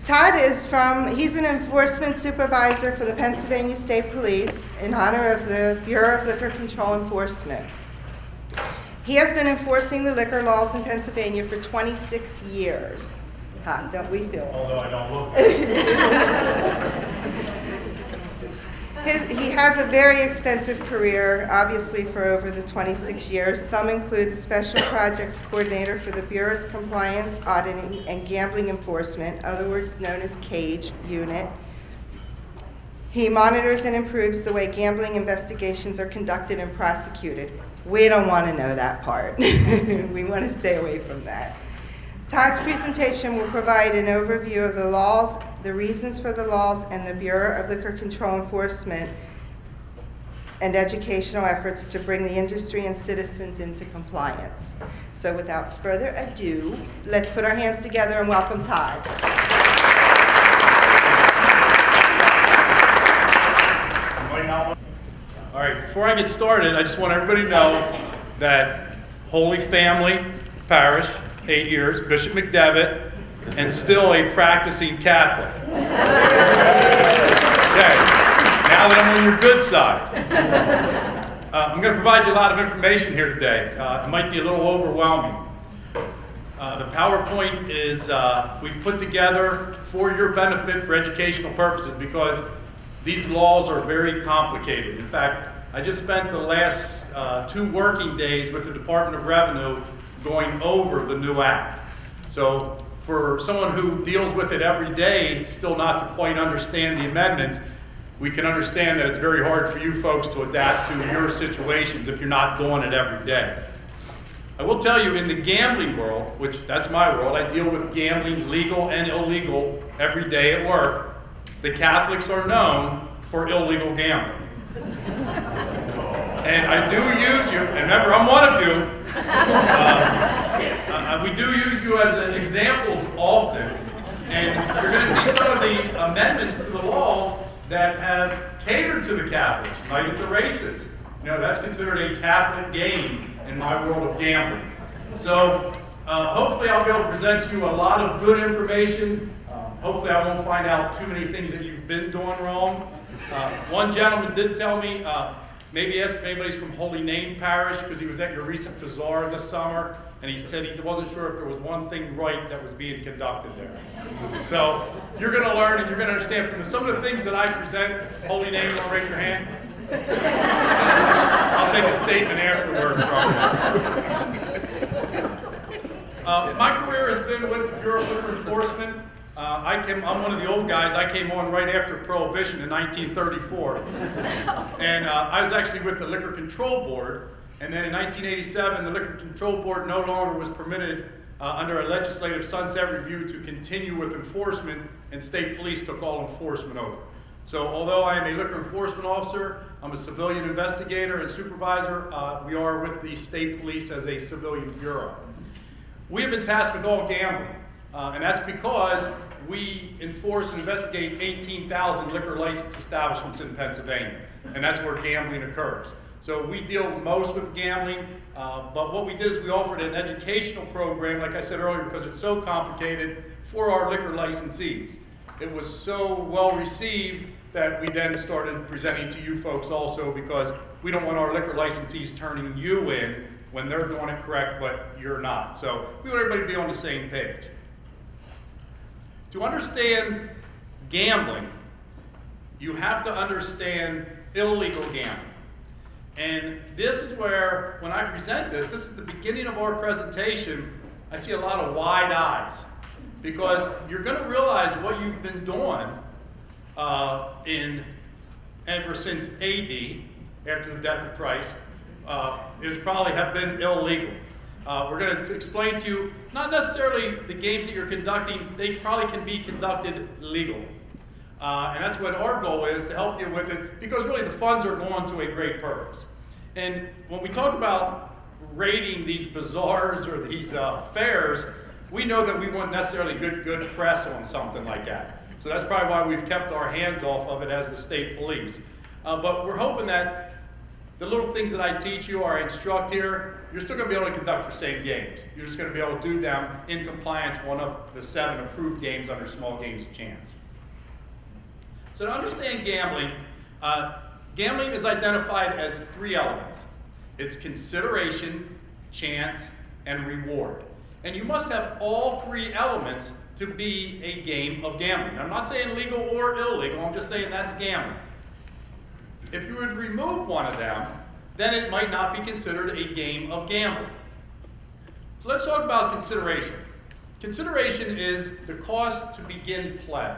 Todd he's an enforcement supervisor for the Pennsylvania State Police in honor of the Bureau of Liquor Control Enforcement. He has been enforcing the liquor laws in Pennsylvania for 26 years. Don't we feel? Although I don't look. He has a very extensive career, obviously, for over the 26 years. Some include the Special Projects Coordinator for the Bureau's Compliance, Auditing, and Gambling Enforcement, otherwise known as CAGE unit. He monitors and improves the way gambling investigations are conducted and prosecuted. We don't want to know that part. We want to stay away from that. Todd's presentation will provide an overview of the laws, the reasons for the laws, and the Bureau of Liquor Control Enforcement and educational efforts to bring the industry and citizens into compliance. So without further ado, let's put our hands together and welcome Todd. All right, before I get started, I just want everybody to know that Holy Family Parish, 8 years, Bishop McDevitt, and still a practicing Catholic. Okay, now that I'm on your good side. I'm going to provide you a lot of information here today. It might be a little overwhelming. The PowerPoint is we've put together for your benefit for educational purposes because these laws are very complicated. In fact, I just spent the last 2 working days with the Department of Revenue going over the new act. So for someone who deals with it every day, still not to quite understand the amendments, we can understand that it's very hard for you folks to adapt to your situations if you're not doing it every day. I will tell you, in the gambling world, which that's my world, I deal with gambling, legal and illegal, every day at work. The Catholics are known for illegal gambling. And I do use you, and remember, I'm one of you. We do use you as examples often, and you're going to see some of the amendments to the laws that have catered to the Catholics, night at the races. You know, that's considered a Catholic game in my world of gambling. So hopefully I'll be able to present you a lot of good information. Hopefully I won't find out too many things that you've been doing wrong. One gentleman did tell me, maybe ask if anybody's from Holy Name Parish, because he was at your recent bazaar this summer, and he said he wasn't sure if there was one thing right that was being conducted there. So you're going to learn and you're going to understand from some of the things that I present. Holy Name, you want to raise your hand? I'll take a statement afterward from you. My career has been with the Bureau of Liquor Enforcement. I'm one of the old guys. I came on right after Prohibition in 1934. And I was actually with the Liquor Control Board. And then in 1987, the Liquor Control Board no longer was permitted under a legislative sunset review to continue with enforcement, and state police took all enforcement over. So although I am a liquor enforcement officer, I'm a civilian investigator and supervisor. We are with the state police as a civilian bureau. We have been tasked with all gambling, and that's because we enforce and investigate 18,000 liquor license establishments in Pennsylvania, and that's where gambling occurs. So we deal most with gambling, but what we did is we offered an educational program, like I said earlier, because it's so complicated, for our liquor licensees. It was so well received that we then started presenting to you folks also, because we don't want our liquor licensees turning you in when they're doing it correct, but you're not. So we want everybody to be on the same page. To understand gambling, you have to understand illegal gambling. And this is where, when I present this is the beginning of our presentation, I see a lot of wide eyes. Because you're going to realize what you've been doing ever since AD, after the death of Christ, is probably have been illegal. We're going to explain to you, not necessarily the games that you're conducting, they probably can be conducted legally. And that's what our goal is, to help you with it, because really the funds are going to a great purpose. And when we talk about raiding these bazaars or these fairs, we know that we want necessarily good press on something like that. So that's probably why we've kept our hands off of it as the state police. But we're hoping that the little things that I teach you or I instruct here you're still going to be able to conduct your same games. You're just going to be able to do them in compliance, one of the 7 approved games under small games of chance. So to understand gambling, gambling is identified as 3 elements. It's consideration, chance, and reward. And you must have all 3 elements to be a game of gambling. I'm not saying legal or illegal, I'm just saying that's gambling. If you would remove one of them, then it might not be considered a game of gambling. So let's talk about consideration. Consideration is the cost to begin play.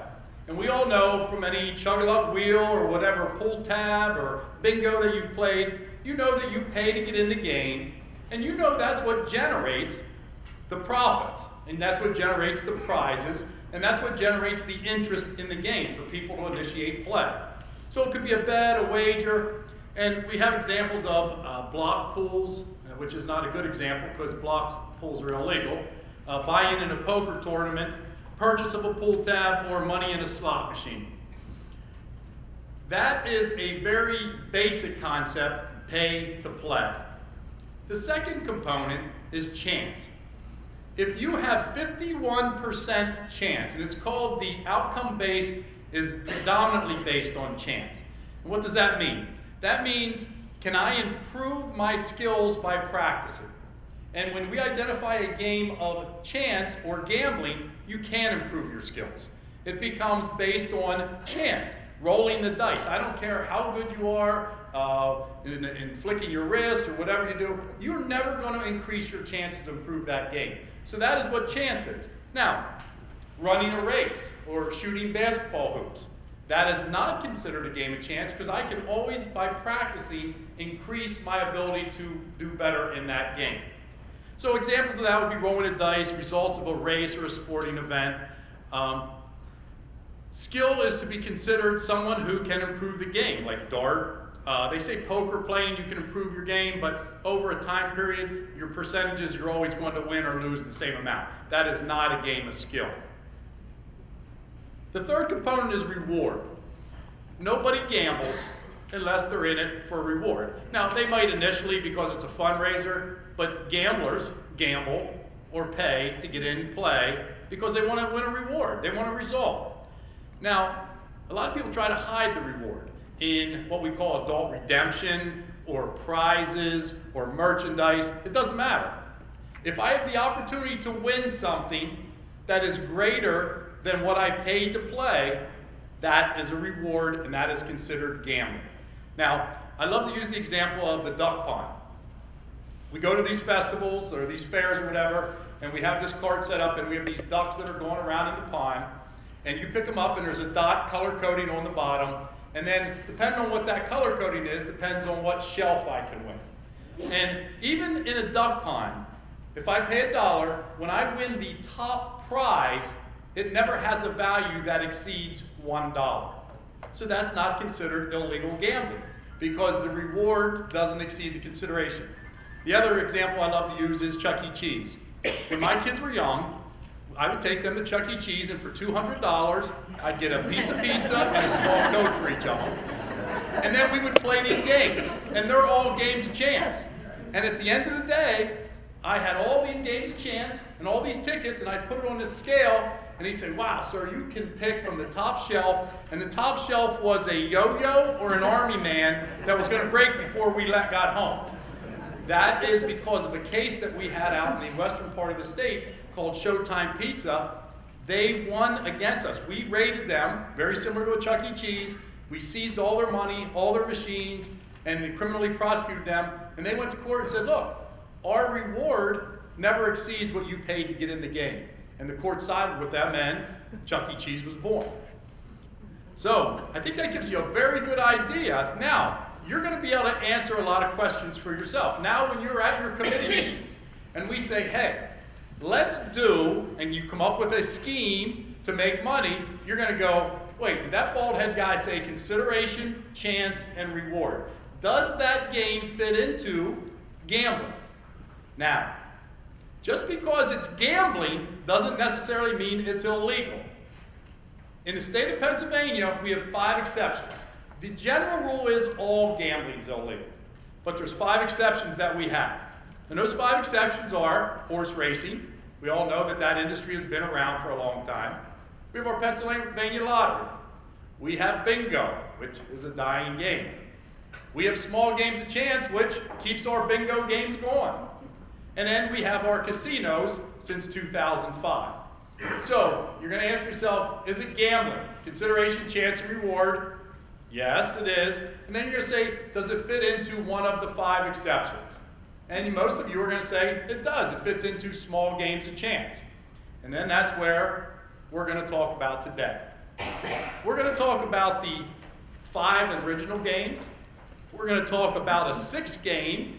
And we all know from any chug-a-luck wheel or whatever pull tab or bingo that you've played, you know that you pay to get in the game, and you know that's what generates the profits, and that's what generates the prizes, and that's what generates the interest in the game for people to initiate play. So it could be a bet, a wager, and we have examples of block pools, which is not a good example because pools are illegal, buy-in in a poker tournament, purchase of a pull tab, or money in a slot machine. That is a very basic concept, pay to play. The second component is chance. If you have 51% chance, and it's called the outcome-based, is predominantly based on chance. And what does that mean? That means, can I improve my skills by practicing? And when we identify a game of chance or gambling, you can improve your skills. It becomes based on chance, rolling the dice. I don't care how good you are in flicking your wrist or whatever you do, you're never going to increase your chances to improve that game. So that is what chance is. Now, running a race or shooting basketball hoops, that is not considered a game of chance because I can always, by practicing, increase my ability to do better in that game. So examples of that would be rolling a dice, results of a race or a sporting event. Skill is to be considered someone who can improve the game, like dart. They say poker playing, you can improve your game, but over a time period, your percentages, you're always going to win or lose the same amount. That is not a game of skill. The third component is reward. Nobody gambles unless they're in it for reward. Now, they might initially because it's a fundraiser, but gamblers gamble or pay to get in and play because they want to win a reward. They want a result. Now, a lot of people try to hide the reward in what we call adult redemption or prizes or merchandise. It doesn't matter. If I have the opportunity to win something that is greater than what I paid to play, that is a reward and that is considered gambling. Now, I love to use the example of the duck pond. We go to these festivals or these fairs or whatever, and we have this cart set up and we have these ducks that are going around in the pond, and you pick them up and there's a dot color coding on the bottom, and then depending on what that color coding is, depends on what shelf I can win. And even in a duck pond, if I pay $1, when I win the top prize, it never has a value that exceeds $1. So that's not considered illegal gambling because the reward doesn't exceed the consideration. The other example I love to use is Chuck E. Cheese. When my kids were young, I would take them to Chuck E. Cheese, and for $200, I'd get a piece of pizza and a small Coke for each of them. And then we would play these games, and they're all games of chance. And at the end of the day, I had all these games of chance and all these tickets, and I'd put it on this scale, and he'd say, wow, sir, you can pick from the top shelf, and the top shelf was a yo-yo or an army man that was going to break before we got home. That is because of a case that we had out in the western part of the state called Showtime Pizza. They won against us. We raided them, very similar to a Chuck E. Cheese. We seized all their money, all their machines, and we criminally prosecuted them, and they went to court and said, look, our reward never exceeds what you paid to get in the game. And the court sided with them, and Chuck E. Cheese was born. So I think that gives you a very good idea. Now, you're going to be able to answer a lot of questions for yourself. Now, when you're at your committee meetings, and we say, hey, let's do, and you come up with a scheme to make money, you're going to go, wait, did that bald head guy say consideration, chance, and reward? Does that game fit into gambling? Now, just because it's gambling doesn't necessarily mean it's illegal. In the state of Pennsylvania, we have 5 exceptions. The general rule is all gambling is illegal, but there's 5 exceptions that we have. And those 5 exceptions are horse racing. We all know that that industry has been around for a long time. We have our Pennsylvania lottery. We have bingo, which is a dying game. We have small games of chance, which keeps our bingo games going. And then we have our casinos since 2005. So you're going to ask yourself, is it gambling? Consideration, chance, and reward? Yes, it is. And then you're going to say, does it fit into one of the 5 exceptions? And most of you are going to say, it does. It fits into small games of chance. And then that's where we're going to talk about today. We're going to talk about the 5 original games. We're going to talk about a 6th game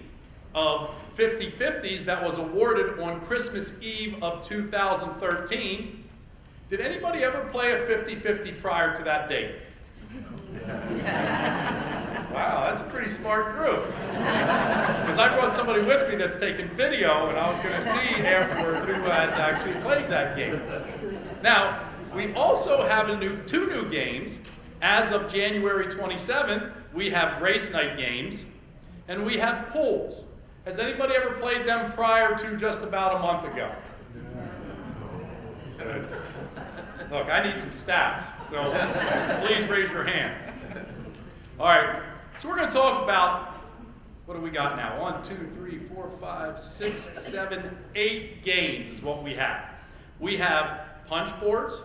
of 50-50s that was awarded on Christmas Eve of 2013. Did anybody ever play a 50-50 prior to that date? Wow, that's a pretty smart group. Because I brought somebody with me that's taking video, and I was going to see afterward who had actually played that game. Now, we also have 2 new games. As of January 27th, we have race night games, and we have pools. Has anybody ever played them prior to just about a month ago? Good. Look, I need some stats, so please raise your hands. All right, so we're going to talk about, what do we got now? 1, 2, 3, 4, 5, 6, 7, 8 games is what we have. We have punch boards,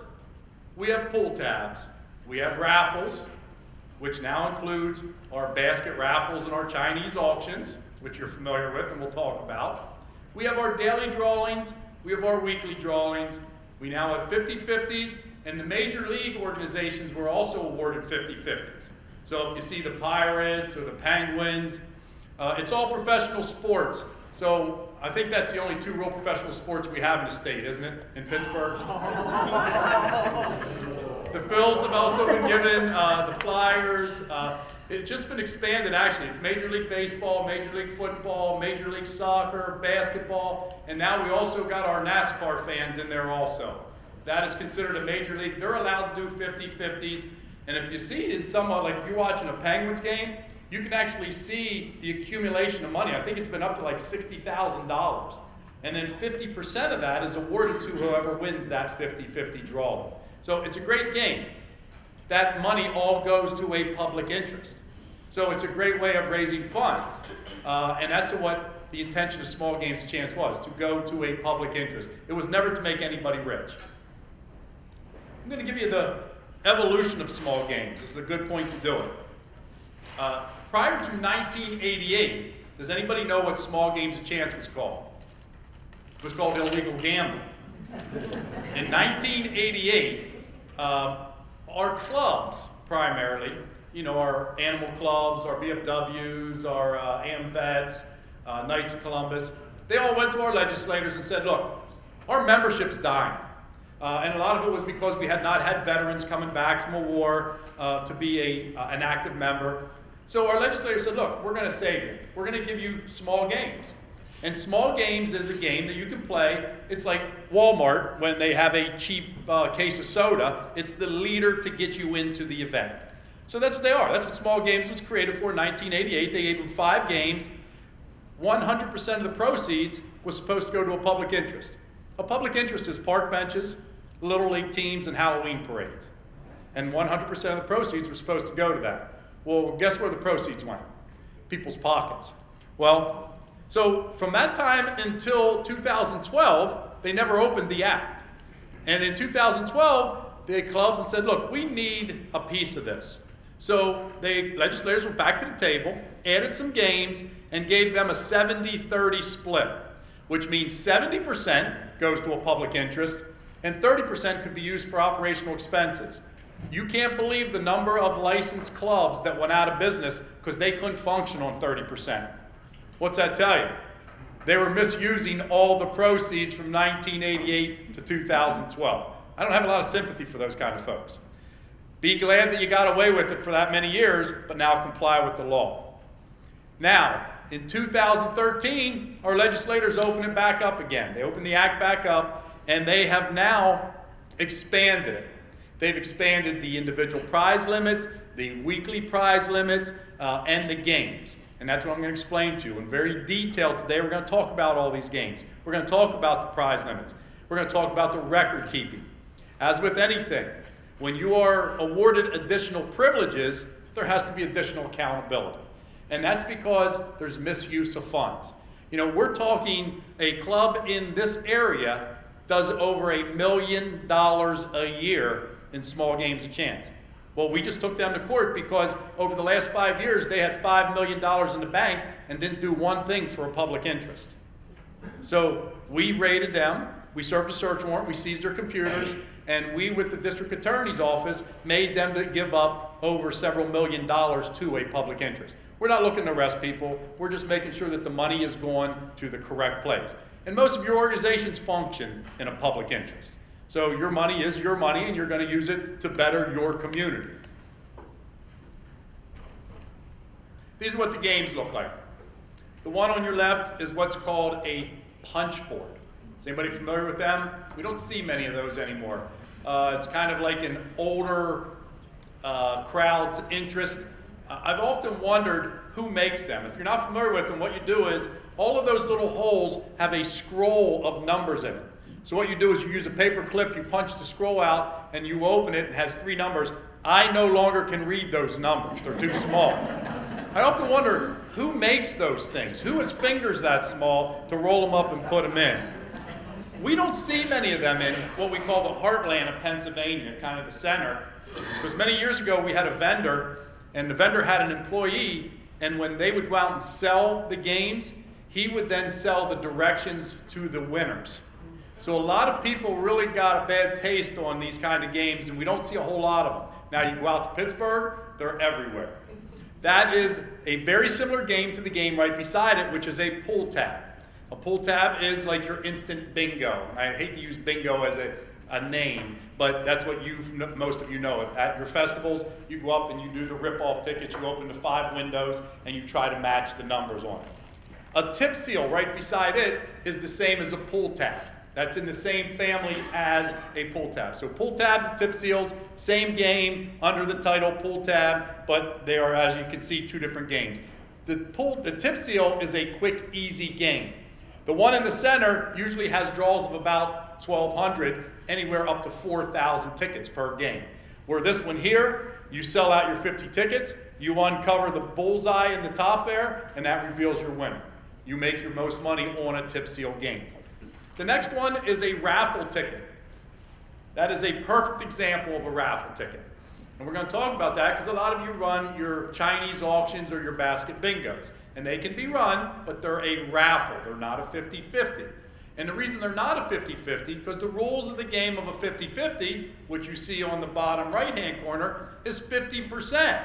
we have pull tabs, we have raffles, which now includes our basket raffles and our Chinese auctions, which you're familiar with and we'll talk about. We have our daily drawings, we have our weekly drawings. We now have 50-50s, and the major league organizations were also awarded 50-50s. So if you see the Pirates or the Penguins, it's all professional sports. So I think that's the only 2 real professional sports we have in the state, isn't it, in Pittsburgh? The Phils have also been given, the Flyers. It's just been expanded, actually. It's Major League Baseball, Major League Football, Major League Soccer, basketball, and now we also got our NASCAR fans in there also. That is considered a major league. They're allowed to do 50-50s, and if you see in somewhat, like if you're watching a Penguins game, you can actually see the accumulation of money. I think it's been up to like $60,000. And then 50% of that is awarded to whoever wins that 50-50 drawing. So it's a great game. That money all goes to a public interest. So it's a great way of raising funds. And that's what the intention of small games of chance was, to go to a public interest. It was never to make anybody rich. I'm going to give you the evolution of small games. This is a good point to do it. Prior to 1988, does anybody know what small games of chance was called? It was called illegal gambling. In 1988, our clubs, primarily, our animal clubs, our VFWs, our AMVETs, Knights of Columbus, they all went to our legislators and said, look, our membership's dying. And a lot of it was because we had not had veterans coming back from a war to be an active member. So our legislators said, look, we're going to save you. We're going to give you small games. And small games is a game that you can play. It's like Walmart when they have a cheap case of soda. It's the leader to get you into the event. So that's what they are. That's what small games was created for in 1988. They gave them 5 games. 100% of the proceeds was supposed to go to a public interest. A public interest is park benches, Little League teams, and Halloween parades. And 100% of the proceeds were supposed to go to that. Well, guess where the proceeds went? People's pockets. Well, so from that time until 2012, they never opened the act. And in 2012, the clubs and said, look, we need a piece of this. So the legislators went back to the table, added some games, and gave them a 70-30 split, which means 70% goes to a public interest, and 30% could be used for operational expenses. You can't believe the number of licensed clubs that went out of business because they couldn't function on 30%. What's that tell you? They were misusing all the proceeds from 1988 to 2012. I don't have a lot of sympathy for those kind of folks. Be glad that you got away with it for that many years, but now comply with the law. Now, in 2013, our legislators opened it back up again. They opened the act back up, and they have now expanded it. They've expanded the individual prize limits, the weekly prize limits, and the games. And that's what I'm going to explain to you in very detail today. We're going to talk about all these games. We're going to talk about the prize limits. We're going to talk about the record keeping. As with anything, when you are awarded additional privileges, there has to be additional accountability. And that's because there's misuse of funds. You know, we're talking a club in this area does over $1 million a year in small games of chance. Well, we just took them to court because over the last 5 years, they had $5 million in the bank and didn't do one thing for a public interest. So we raided them, we served a search warrant, we seized their computers, and we, with the district attorney's office, made them to give up over several $1 million to a public interest. We're not looking to arrest people, we're just making sure that the money is going to the correct place. And most of your organizations function in a public interest. So your money is your money, and you're going to use it to better your community. These are what the games look like. The one on your left is what's called a punch board. Is anybody familiar with them? We don't see many of those anymore. It's kind of like an older crowd's interest. I've often wondered who makes them. If you're not familiar with them, what you do is all of those little holes have a scroll of numbers in it. So what you do is you use a paper clip, you punch the scroll out, and you open it, and it has 3 numbers. I no longer can read those numbers. They're too small. I often wonder who makes those things? Who has fingers that small to roll them up and put them in? We don't see many of them in what we call the heartland of Pennsylvania, kind of the center. Because many years ago we had a vendor, and the vendor had an employee, and when they would go out and sell the games, he would then sell the directions to the winners. So a lot of people really got a bad taste on these kind of games, and we don't see a whole lot of them. Now you go out to Pittsburgh, they're everywhere. That is a very similar game to the game right beside it, which is a pull tab. A pull tab is like your instant bingo. I hate to use bingo as a name, but that's what most of you know. At your festivals, you go up and you do the rip-off tickets. You open the 5 windows, and you try to match the numbers on it. A tip seal right beside it is the same as a pull tab. That's in the same family as a pull tab. So pull tabs and tip seals, same game under the title pull tab, but they are, as you can see, 2 different games. The tip seal is a quick, easy game. The one in the center usually has draws of about 1,200, anywhere up to 4,000 tickets per game. Where this one here, you sell out your 50 tickets, you uncover the bullseye in the top there, and that reveals your winner. You make your most money on a tip seal game. The next one is a raffle ticket. That is a perfect example of a raffle ticket. And we're going to talk about that because a lot of you run your Chinese auctions or your basket bingos. And they can be run, but they're a raffle. They're not a 50-50. And the reason they're not a 50-50, because the rules of the game of a 50-50, which you see on the bottom right-hand corner, is 50%.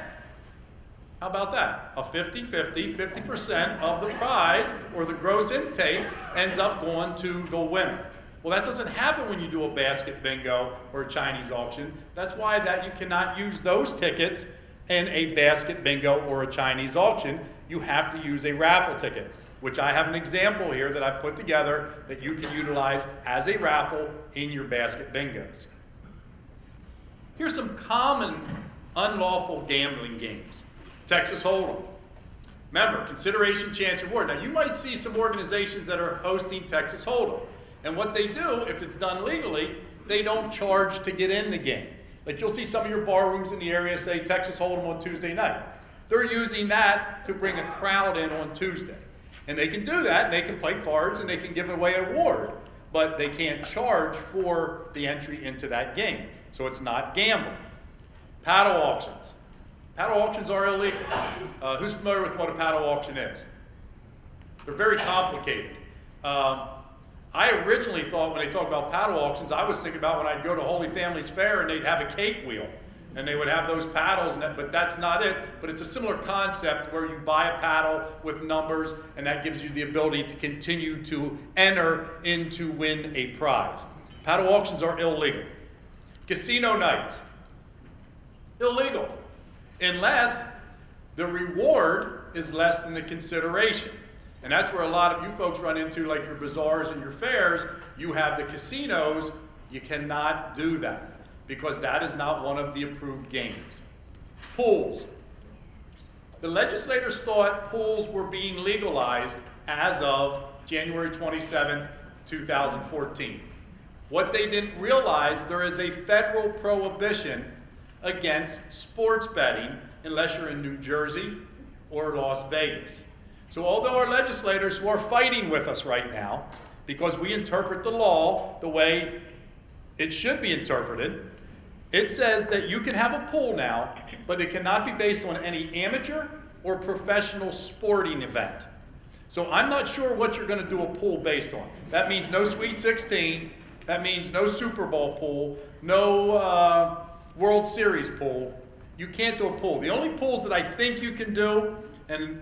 How about that? A 50-50, 50% of the prize or the gross intake ends up going to the winner. Well, that doesn't happen when you do a basket bingo or a Chinese auction. That's why you cannot use those tickets in a basket bingo or a Chinese auction. You have to use a raffle ticket, which I have an example here that I've put together that you can utilize as a raffle in your basket bingos. Here's some common unlawful gambling games. Texas Hold'em. Remember, consideration, chance, reward. Now, you might see some organizations that are hosting Texas Hold'em. And what they do, if it's done legally, they don't charge to get in the game. Like you'll see some of your bar rooms in the area say Texas Hold'em on Tuesday night. They're using that to bring a crowd in on Tuesday. And they can do that, and they can play cards, and they can give away an award. But they can't charge for the entry into that game. So it's not gambling. Paddle auctions. Paddle auctions are illegal. Who's familiar with what a paddle auction is? They're very complicated. I originally thought when they talk about paddle auctions, I was thinking about when I'd go to Holy Family's Fair and they'd have a cake wheel. And they would have those paddles, but that's not it. But it's a similar concept where you buy a paddle with numbers, and that gives you the ability to continue to enter in to win a prize. Paddle auctions are illegal. Casino nights, illegal. Unless the reward is less than the consideration. And that's where a lot of you folks run into, like your bazaars and your fairs. You have the casinos, you cannot do that because that is not one of the approved games. Pools. the legislators thought pools were being legalized as of January 27, 2014. What they didn't realize, there is a federal prohibition against sports betting unless you're in New Jersey or Las Vegas. So although our legislators who are fighting with us right now, because we interpret the law the way it should be interpreted, it says that you can have a pool now, but it cannot be based on any amateur or professional sporting event. So I'm not sure what you're going to do a pool based on. That means no Sweet 16. That means no Super Bowl pool, no World Series pool. You can't do a pool. The only pools that I think you can do, and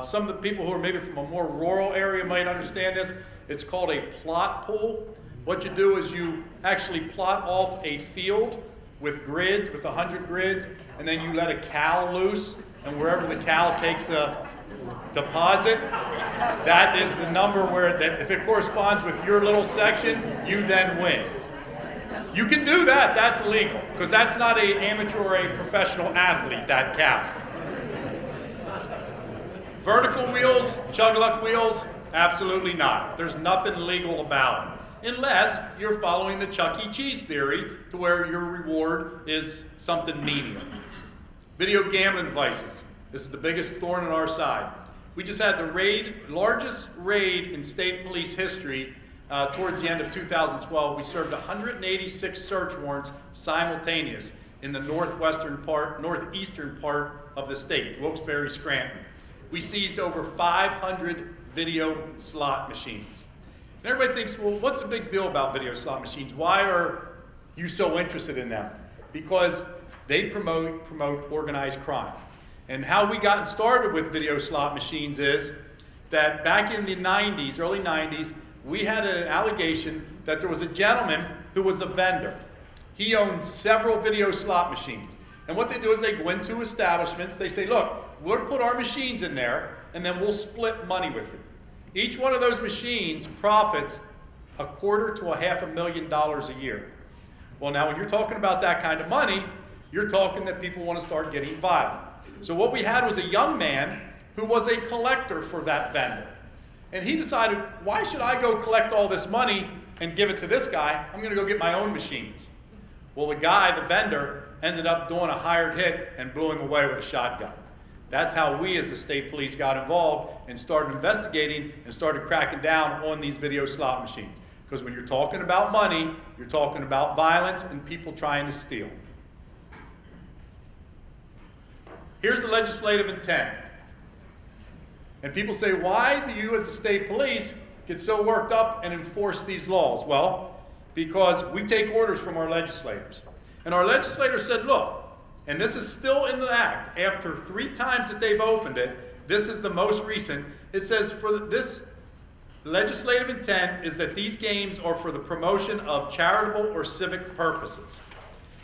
some of the people who are maybe from a more rural area might understand this, it's called a plot pool. What you do is you actually plot off a field with grids, with 100 grids, and then you let a cow loose, and wherever the cow takes a deposit, that is the number where, that if it corresponds with your little section, you then win. You can do that, that's legal, because that's not an amateur or a professional athlete, that cow. Vertical wheels, chug-luck wheels, absolutely not. There's nothing legal about it, unless you're following the Chuck E. Cheese theory to where your reward is something menial. Video gambling devices. This is the biggest thorn in our side. We just had the largest raid in state police history towards the end of 2012. We served 186 search warrants simultaneous in the northeastern part of the state, Wilkes-Barre, Scranton. We seized over 500 video slot machines. And everybody thinks, well, what's the big deal about video slot machines? Why are you so interested in them? Because they promote organized crime. And how we got started with video slot machines is that back in the 90s, early 90s, we had an allegation that there was a gentleman who was a vendor. He owned several video slot machines. And what they do is they go into establishments, they say, look, we'll put our machines in there, and then we'll split money with you. Each one of those machines profits $250,000 to $500,000 a year. Well, now when you're talking about that kind of money, you're talking that people want to start getting violent. So what we had was a young man who was a collector for that vendor. And he decided, why should I go collect all this money and give it to this guy? I'm going to go get my own machines. Well, the guy, the vendor, ended up doing a hired hit and blew him away with a shotgun. That's how we as the state police got involved and started investigating and started cracking down on these video slot machines. Because when you're talking about money, you're talking about violence and people trying to steal. Here's the legislative intent. And people say, why do you as the state police get so worked up and enforce these laws? Well, because we take orders from our legislators. And our legislators said, look, and this is still in the act, after 3 times that they've opened it, this is the most recent, it says this legislative intent is that these games are for the promotion of charitable or civic purposes.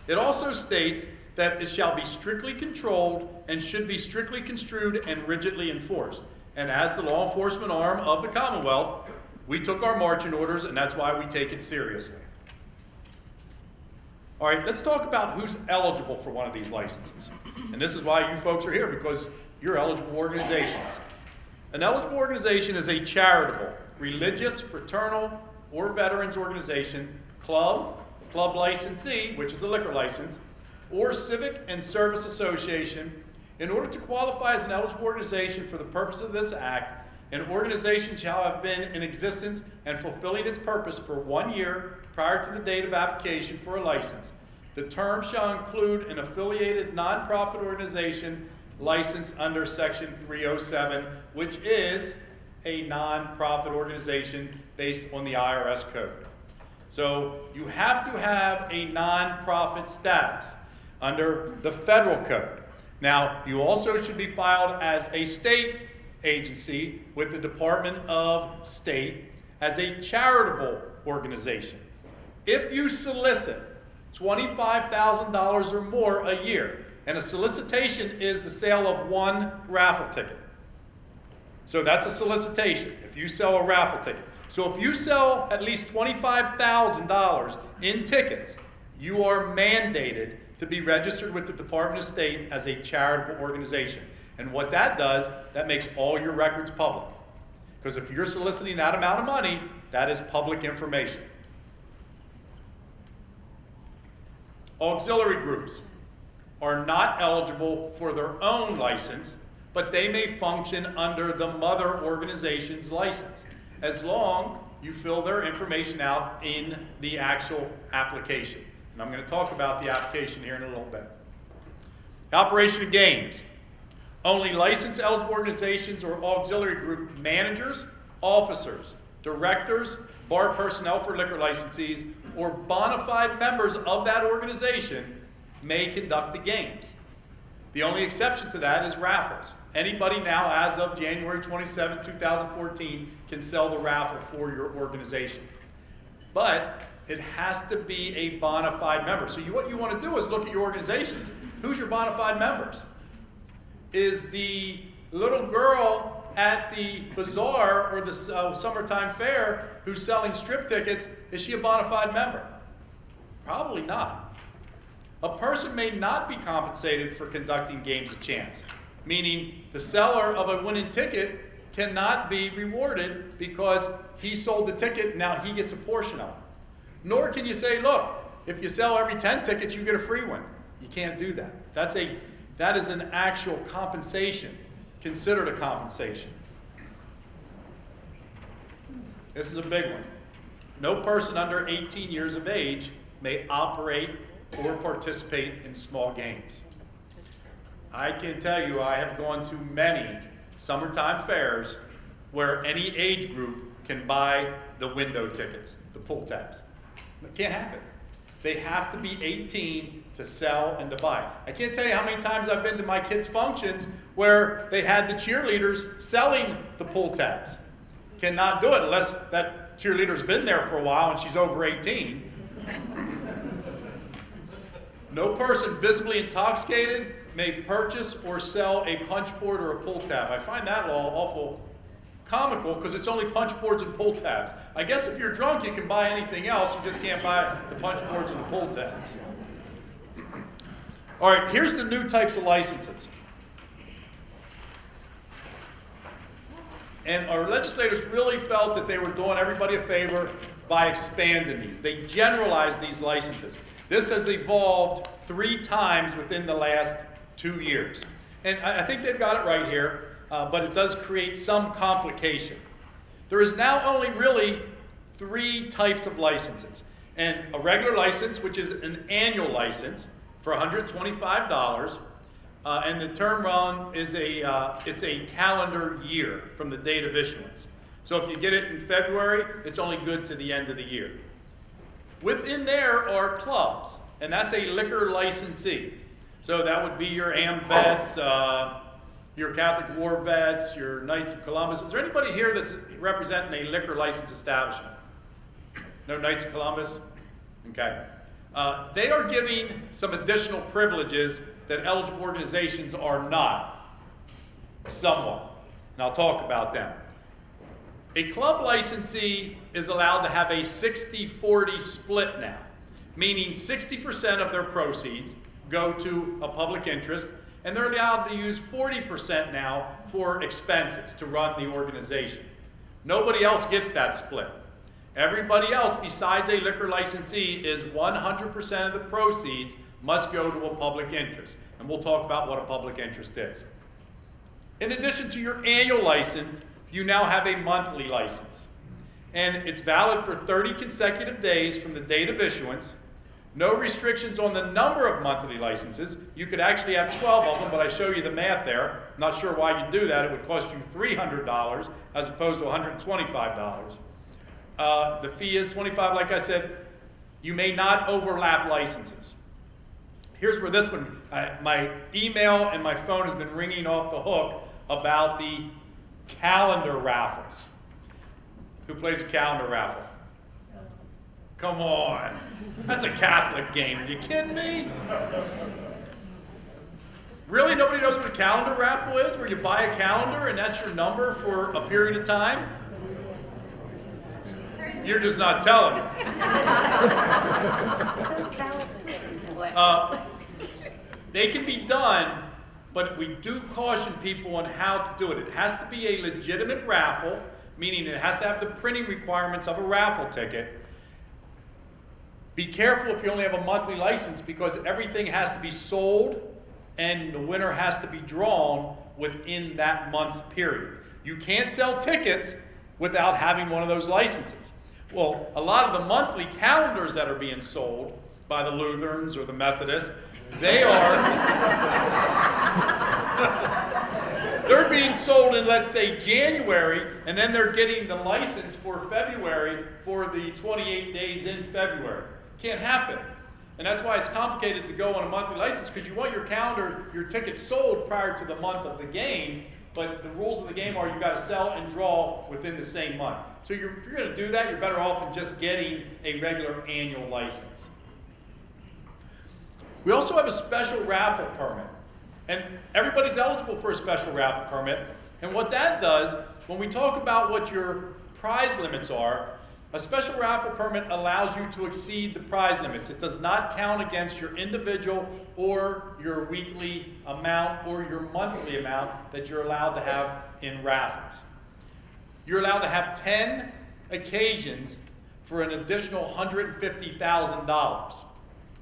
It also states that it shall be strictly controlled and should be strictly construed and rigidly enforced. And as the law enforcement arm of the Commonwealth, we took our marching orders, and that's why we take it seriously. All right, let's talk about who's eligible for one of these licenses. And this is why you folks are here, because you're eligible organizations. An eligible organization is a charitable, religious, fraternal, or veterans organization, club licensee, which is a liquor license, or civic and service association. In order to qualify as an eligible organization for the purpose of this act, an organization shall have been in existence and fulfilling its purpose for 1 year prior to the date of application for a license. The term shall include an affiliated nonprofit organization licensed under Section 307, which is a nonprofit organization based on the IRS code. So you have to have a nonprofit status under the federal code. Now, you also should be filed as a state agency with the Department of State as a charitable organization. If you solicit $25,000 or more a year, and a solicitation is the sale of 1 raffle ticket. So that's a solicitation, if you sell a raffle ticket. So if you sell at least $25,000 in tickets, you are mandated to be registered with the Department of State as a charitable organization. And what that does, that makes all your records public. Because if you're soliciting that amount of money, that is public information. Auxiliary groups are not eligible for their own license, but they may function under the mother organization's license, as long you fill their information out in the actual application. And I'm going to talk about the application here in a little bit. Operation of games. Only licensed eligible organizations or auxiliary group managers, officers, directors, bar personnel for liquor licensees, or bona fide members of that organization may conduct the games. The only exception to that is raffles. Anybody now, as of January 27, 2014, can sell the raffle for your organization. But it has to be a bona fide member. So what you want to do is look at your organizations. Who's your bona fide members? Is the little girl at the bazaar or the summertime fair who's selling strip tickets, is she a bona fide member? Probably not. A person may not be compensated for conducting games of chance, meaning the seller of a winning ticket cannot be rewarded because he sold the ticket, now he gets a portion of it. Nor can you say, look, if you sell every 10 tickets, you get a free one. You can't do that. That is an actual compensation, considered a compensation. This is a big one. No person under 18 years of age may operate or participate in small games. I can tell you I have gone to many summertime fairs where any age group can buy the window tickets, the pull tabs. It can't happen. They have to be 18 to sell and to buy. I can't tell you how many times I've been to my kids' functions where they had the cheerleaders selling the pull tabs. Cannot do it unless that cheerleader's been there for a while and she's over 18. No person visibly intoxicated may purchase or sell a punch board or a pull tab. I find that law awful comical because it's only punch boards and pull tabs. I guess if you're drunk, you can buy anything else. You just can't buy the punch boards and the pull tabs. All right, here's the new types of licenses. And our legislators really felt that they were doing everybody a favor by expanding these. They generalized these licenses. This has evolved 3 times within the last 2 years. And I think they've got it right here, but it does create some complication. There is now only really 3 types of licenses. And a regular license, which is an annual license for $125, and the term run is it's a calendar year from the date of issuance. So if you get it in February, it's only good to the end of the year. Within there are clubs, and that's a liquor licensee. So that would be your AM vets, your Catholic War vets, your Knights of Columbus. Is there anybody here that's representing a liquor license establishment? No Knights of Columbus? Okay. They are giving some additional privileges that eligible organizations are not, somewhat. And I'll talk about them. A club licensee is allowed to have a 60-40 split now, meaning 60% of their proceeds go to a public interest, and they're allowed to use 40% now for expenses to run the organization. Nobody else gets that split. Everybody else besides a liquor licensee is 100% of the proceeds must go to a public interest. And we'll talk about what a public interest is. In addition to your annual license, you now have a monthly license. And it's valid for 30 consecutive days from the date of issuance. No restrictions on the number of monthly licenses. You could actually have 12 of them, but I show you the math there. I'm not sure why you do that. It would cost you $300 as opposed to $125. The fee is $25, like I said. You may not overlap licenses. Here's where this one, my email and my phone has been ringing off the hook about the calendar raffles. Who plays a calendar raffle? Come on. That's a Catholic game. Are you kidding me? Really? Nobody knows what a calendar raffle is? Where you buy a calendar and that's your number for a period of time? You're just not telling me. They can be done but we do caution people on how to do it. It has to be a legitimate raffle, meaning it has to have the printing requirements of a raffle ticket. Be careful if you only have a monthly license, because everything has to be sold and the winner has to be drawn within that month's period. You can't sell tickets without having one of those licenses. Well, a lot of the monthly calendars that are being sold by the Lutherans or the Methodists, they're being sold in, let's say, January, and then they're getting the license for February for the 28 days in February. Can't happen. And that's why it's complicated to go on a monthly license, because you want your calendar, your tickets sold prior to the month of the game, but the rules of the game are you've got to sell and draw within the same month. So if you're going to do that, you're better off in just getting a regular annual license. We also have a special raffle permit. And everybody's eligible for a special raffle permit. And what that does, when we talk about what your prize limits are, a special raffle permit allows you to exceed the prize limits. It does not count against your individual or your weekly amount or your monthly amount that you're allowed to have in raffles. You're allowed to have 10 occasions for an additional $150,000.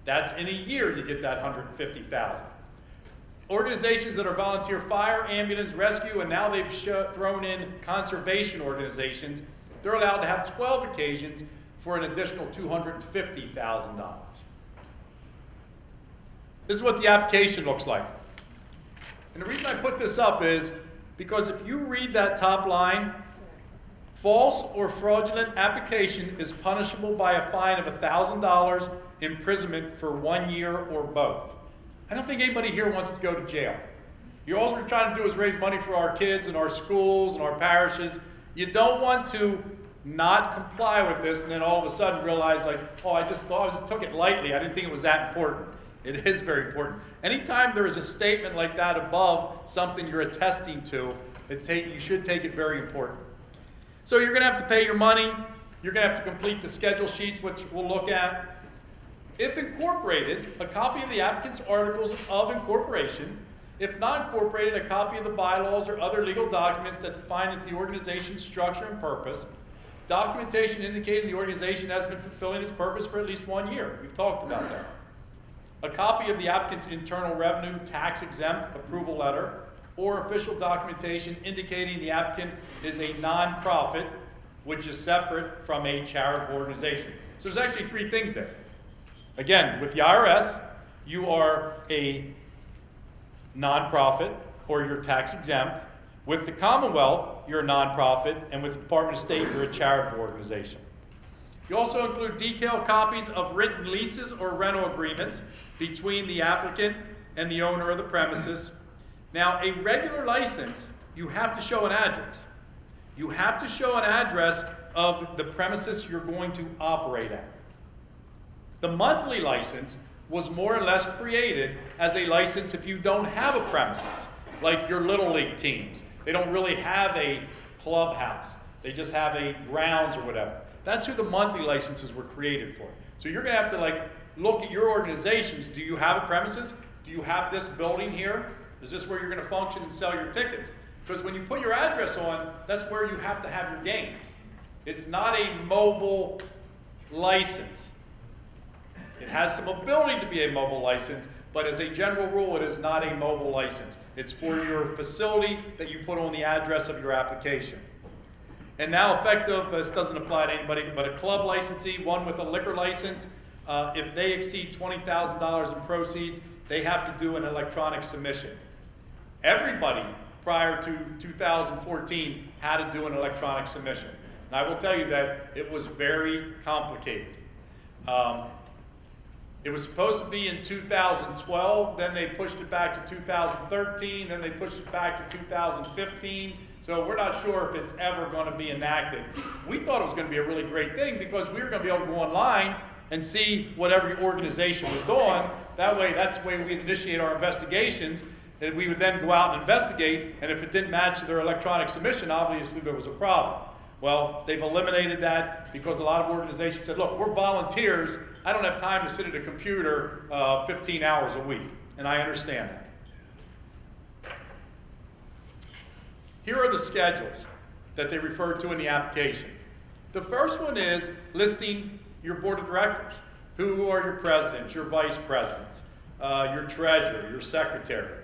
That's in a year you get that $150,000. Organizations that are volunteer fire, ambulance, rescue, and now they've thrown in conservation organizations, they're allowed to have 12 occasions for an additional $250,000. This is what the application looks like. And the reason I put this up is because if you read that top line, false or fraudulent application is punishable by a fine of $1,000, imprisonment for 1 year or both. I don't think anybody here wants to go to jail. All we're trying to do is raise money for our kids and our schools and our parishes. You don't want to not comply with this and then all of a sudden realize, like, oh, I just took it lightly. I didn't think it was that important. It is very important. Anytime there is a statement like that above something you're attesting to, you should take it very important. So you're going to have to pay your money. You're going to have to complete the schedule sheets, which we'll look at. If incorporated, a copy of the applicant's articles of incorporation. If not incorporated, a copy of the bylaws or other legal documents that define the organization's structure and purpose. Documentation indicating the organization has been fulfilling its purpose for at least 1 year. We've talked about that. A copy of the applicant's internal revenue tax-exempt approval letter or official documentation indicating the applicant is a nonprofit, which is separate from a charitable organization. So there's actually 3 things there. Again, with the IRS, you are a nonprofit or you're tax exempt. With the Commonwealth, you're a nonprofit, and with the Department of State, you're a charitable organization. You also include detailed copies of written leases or rental agreements between the applicant and the owner of the premises. Now, a regular license, you have to show an address. You have to show an address of the premises you're going to operate at. The monthly license was more or less created as a license if you don't have a premises, like your Little League teams. They don't really have a clubhouse. They just have a grounds or whatever. That's who the monthly licenses were created for. So you're going to have to look at your organizations. Do you have a premises? Do you have this building here? Is this where you're going to function and sell your tickets? Because when you put your address on, that's where you have to have your games. It's not a mobile license. It has some ability to be a mobile license, but as a general rule, it is not a mobile license. It's for your facility that you put on the address of your application. And now effective, this doesn't apply to anybody, but a club licensee, one with a liquor license, if they exceed $20,000 in proceeds, they have to do an electronic submission. Everybody prior to 2014 had to do an electronic submission. And I will tell you that it was very complicated. It was supposed to be in 2012, then they pushed it back to 2013, then they pushed it back to 2015. So we're not sure if it's ever going to be enacted. We thought it was going to be a really great thing because we were going to be able to go online and see what every organization was doing. That's the way we'd initiate our investigations. And we would then go out and investigate, and if it didn't match their electronic submission, obviously there was a problem. Well, they've eliminated that because a lot of organizations said, look, we're volunteers. I don't have time to sit at a computer 15 hours a week. And I understand that. Here are the schedules that they referred to in the application. The first one is listing your board of directors. Who are your presidents, your vice presidents, your treasurer, your secretary.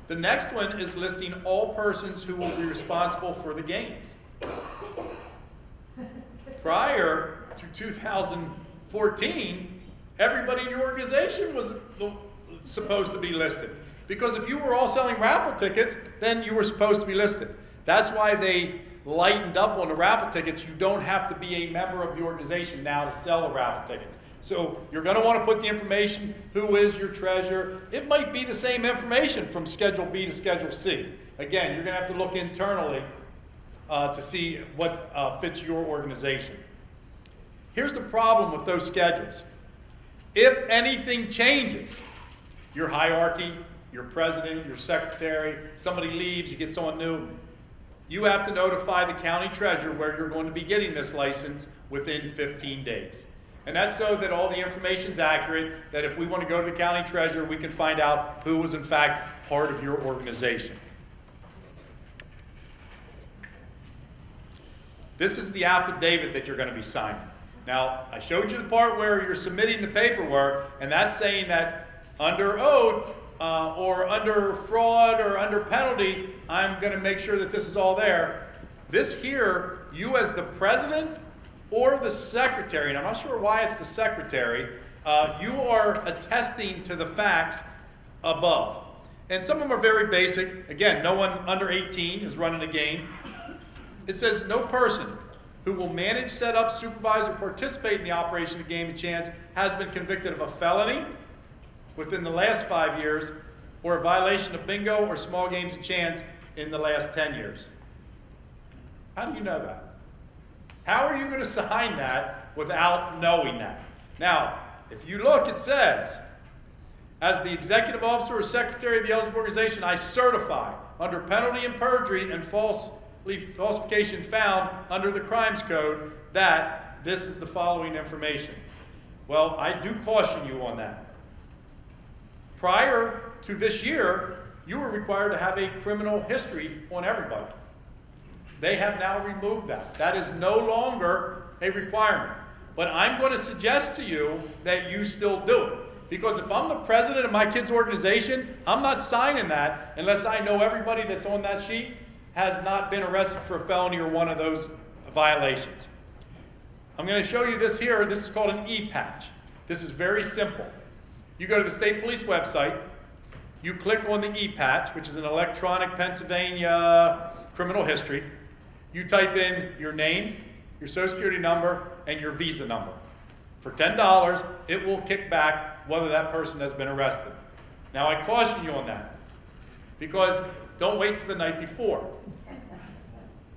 The next one is listing all persons who will be responsible for the games. Prior to 2014, everybody in your organization was supposed to be listed. Because if you were all selling raffle tickets, then you were supposed to be listed. That's why they lightened up on the raffle tickets. You don't have to be a member of the organization now to sell the raffle tickets. So you're going to want to put the information, who is your treasurer. It might be the same information from Schedule B to Schedule C. Again, you're going to have to look internally to see what fits your organization. Here's the problem with those schedules. If anything changes, your hierarchy, your president, your secretary, somebody leaves, you get someone new, you have to notify the county treasurer where you're going to be getting this license within 15 days. And that's so that all the information's accurate, that if we want to go to the county treasurer, we can find out who was in fact part of your organization. This is the affidavit that you're going to be signing. Now, I showed you the part where you're submitting the paperwork, and that's saying that under oath or under fraud or under penalty, I'm going to make sure that this is all there. This here, you as the president or the secretary, and I'm not sure why it's the secretary, you are attesting to the facts above. And some of them are very basic. Again, no one under 18 is running a game. It says no person who will manage, set up, supervise, or participate in the operation of game of chance has been convicted of a felony within the last 5 years or a violation of bingo or small games of chance in the last 10 years. How do you know that? How are you going to sign that without knowing that? Now, if you look, it says, as the executive officer or secretary of the eligible organization, I certify under penalty and perjury and falsification found under the Crimes Code that this is the following information. Well, I do caution you on that. Prior to this year, you were required to have a criminal history on everybody. They have now removed that. That is no longer a requirement. But I'm going to suggest to you that you still do it. Because if I'm the president of my kid's organization, I'm not signing that unless I know everybody that's on that sheet has not been arrested for a felony or one of those violations. I'm going to show you this here. This is called an e-patch. This is very simple. You go to the state police website, you click on the e-patch, which is an electronic Pennsylvania criminal history. You type in your name, your social security number, and your visa number. For $10, it will kick back whether that person has been arrested. Now, I caution you on that, because don't wait till the night before.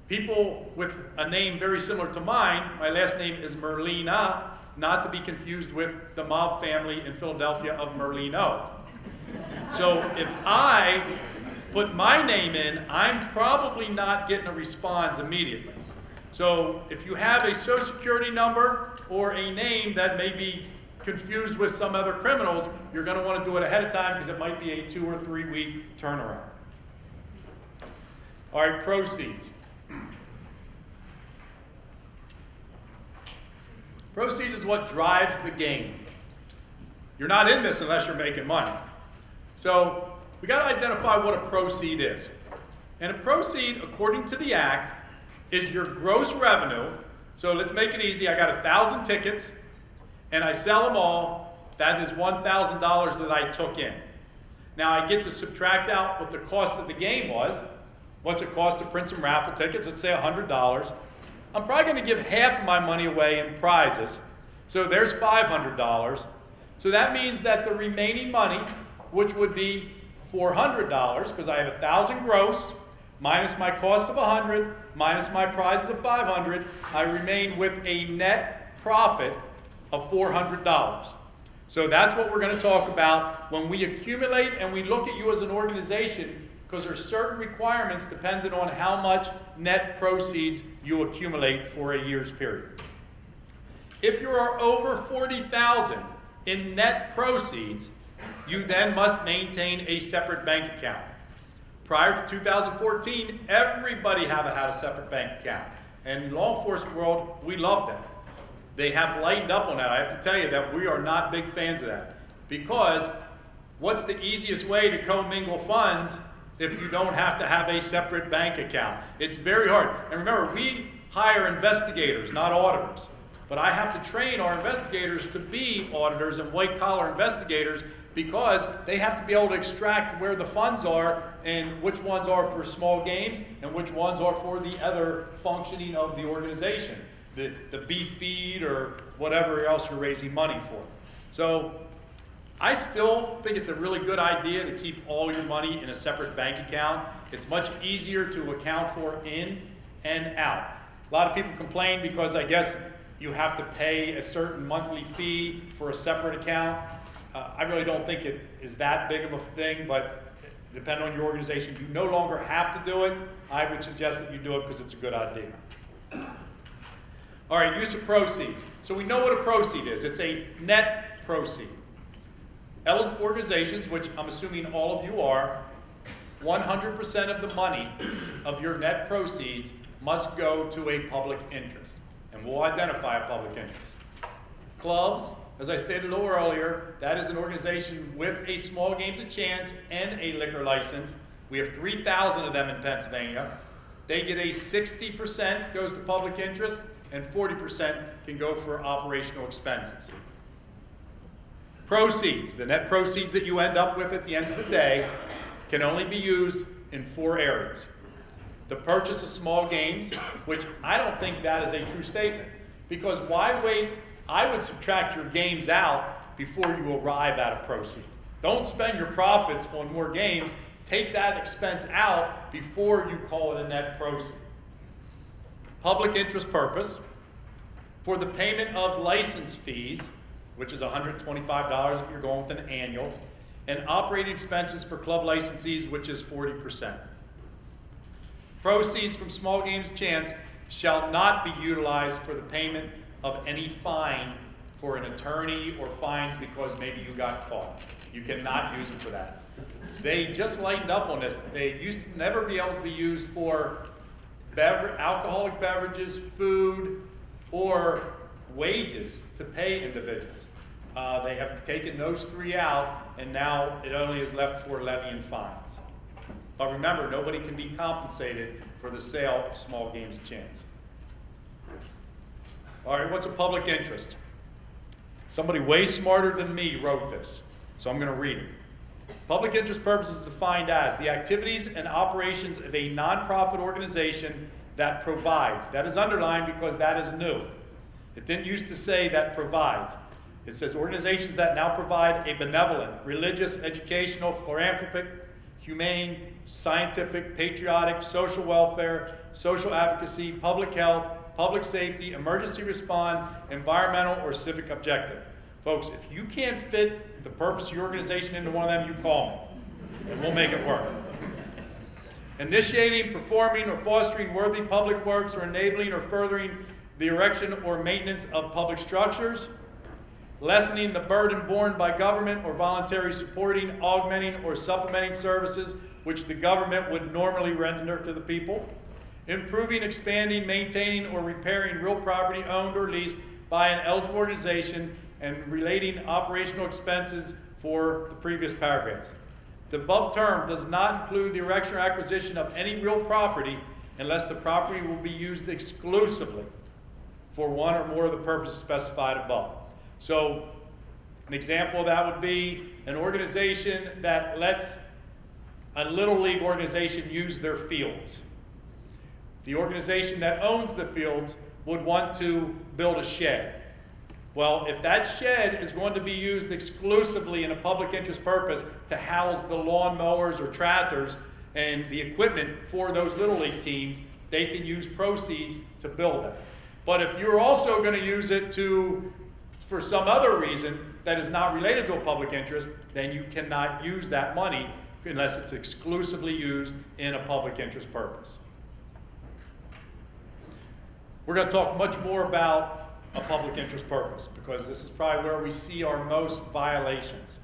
People with a name very similar to mine, my last name is Merlina, not to be confused with the mob family in Philadelphia of Merlino. So if I put my name in, I'm probably not getting a response immediately. So if you have a social security number or a name that may be confused with some other criminals, you're going to want to do it ahead of time because it might be a 2 or 3 week turnaround. All right, proceeds. Proceeds is what drives the game. You're not in this unless you're making money. So we got to identify what a proceed is. And a proceed, according to the Act, is your gross revenue. So let's make it easy. I got 1,000 tickets, and I sell them all. That is $1,000 that I took in. Now I get to subtract out what the cost of the game was. What's it cost to print some raffle tickets? Let's say $100. I'm probably going to give half of my money away in prizes. So there's $500. So that means that the remaining money, which would be $400, because I have 1,000 gross, minus my cost of 100, minus my prizes of 500, I remain with a net profit of $400. So that's what we're going to talk about when we accumulate and we look at you as an organization, because there are certain requirements dependent on how much net proceeds you accumulate for a year's period. If you are over $40,000 in net proceeds, you then must maintain a separate bank account. Prior to 2014, everybody had a separate bank account. And in the law enforcement world, we love that. They have lightened up on that. I have to tell you that we are not big fans of that. Because what's the easiest way to commingle funds if you don't have to have a separate bank account? It's very hard. And remember, we hire investigators, not auditors. But I have to train our investigators to be auditors and white-collar investigators because they have to be able to extract where the funds are and which ones are for small games and which ones are for the other functioning of the organization, the beef feed or whatever else you're raising money for. So I still think it's a really good idea to keep all your money in a separate bank account. It's much easier to account for in and out. A lot of people complain because I guess you have to pay a certain monthly fee for a separate account. I really don't think it is that big of a thing, but depending on your organization, you no longer have to do it. I would suggest that you do it because it's a good idea. All right, use of proceeds. So we know what a proceed is. It's a net proceed. Eligible organizations, which I'm assuming all of you are, 100% of the money of your net proceeds must go to a public interest. And we'll identify a public interest. Clubs, as I stated a little earlier, that is an organization with a small games of chance and a liquor license. We have 3,000 of them in Pennsylvania. They get a 60% goes to public interest and 40% can go for operational expenses. Proceeds, the net proceeds that you end up with at the end of the day, can only be used in 4 areas. The purchase of small games, which I don't think that is a true statement. Because why wait? I would subtract your games out before you arrive at a proceed. Don't spend your profits on more games. Take that expense out before you call it a net proceed. Public interest purpose, for the payment of license fees, which is $125 if you're going with an annual, and operating expenses for club licensees, which is 40%. Proceeds from small games chance shall not be utilized for the payment of any fine for an attorney or fines because maybe you got caught. You cannot use it for that. They just lightened up on this. They used to never be able to be used for alcoholic beverages, food, or wages to pay individuals. They have taken those 3 out, and now it only is left for levying fines. But remember, nobody can be compensated for the sale of small games of chance. All right, what's a public interest? Somebody way smarter than me wrote this, so I'm going to read it. Public interest purpose is defined as the activities and operations of a nonprofit organization that provides. That is underlined because that is new. It didn't used to say that provides. It says organizations that now provide a benevolent, religious, educational, philanthropic, humane, scientific, patriotic, social welfare, social advocacy, public health, public safety, emergency response, environmental, or civic objective. Folks, if you can't fit the purpose of your organization into one of them, you call me, and we'll make it work. Initiating, performing, or fostering worthy public works, or enabling or furthering the erection or maintenance of public structures. Lessening the burden borne by government or voluntary supporting, augmenting, or supplementing services which the government would normally render to the people. Improving, expanding, maintaining, or repairing real property owned or leased by an eligible organization and relating operational expenses for the previous paragraphs. The above term does not include the erection or acquisition of any real property unless the property will be used exclusively for one or more of the purposes specified above. So an example of that would be an organization that lets a Little League organization use their fields. The organization that owns the fields would want to build a shed. Well, if that shed is going to be used exclusively in a public interest purpose to house the lawn mowers or tractors and the equipment for those Little League teams, they can use proceeds to build that. But if you're also going to use it for some other reason that is not related to a public interest, then you cannot use that money unless it's exclusively used in a public interest purpose. We're going to talk much more about a public interest purpose because this is probably where we see our most violations.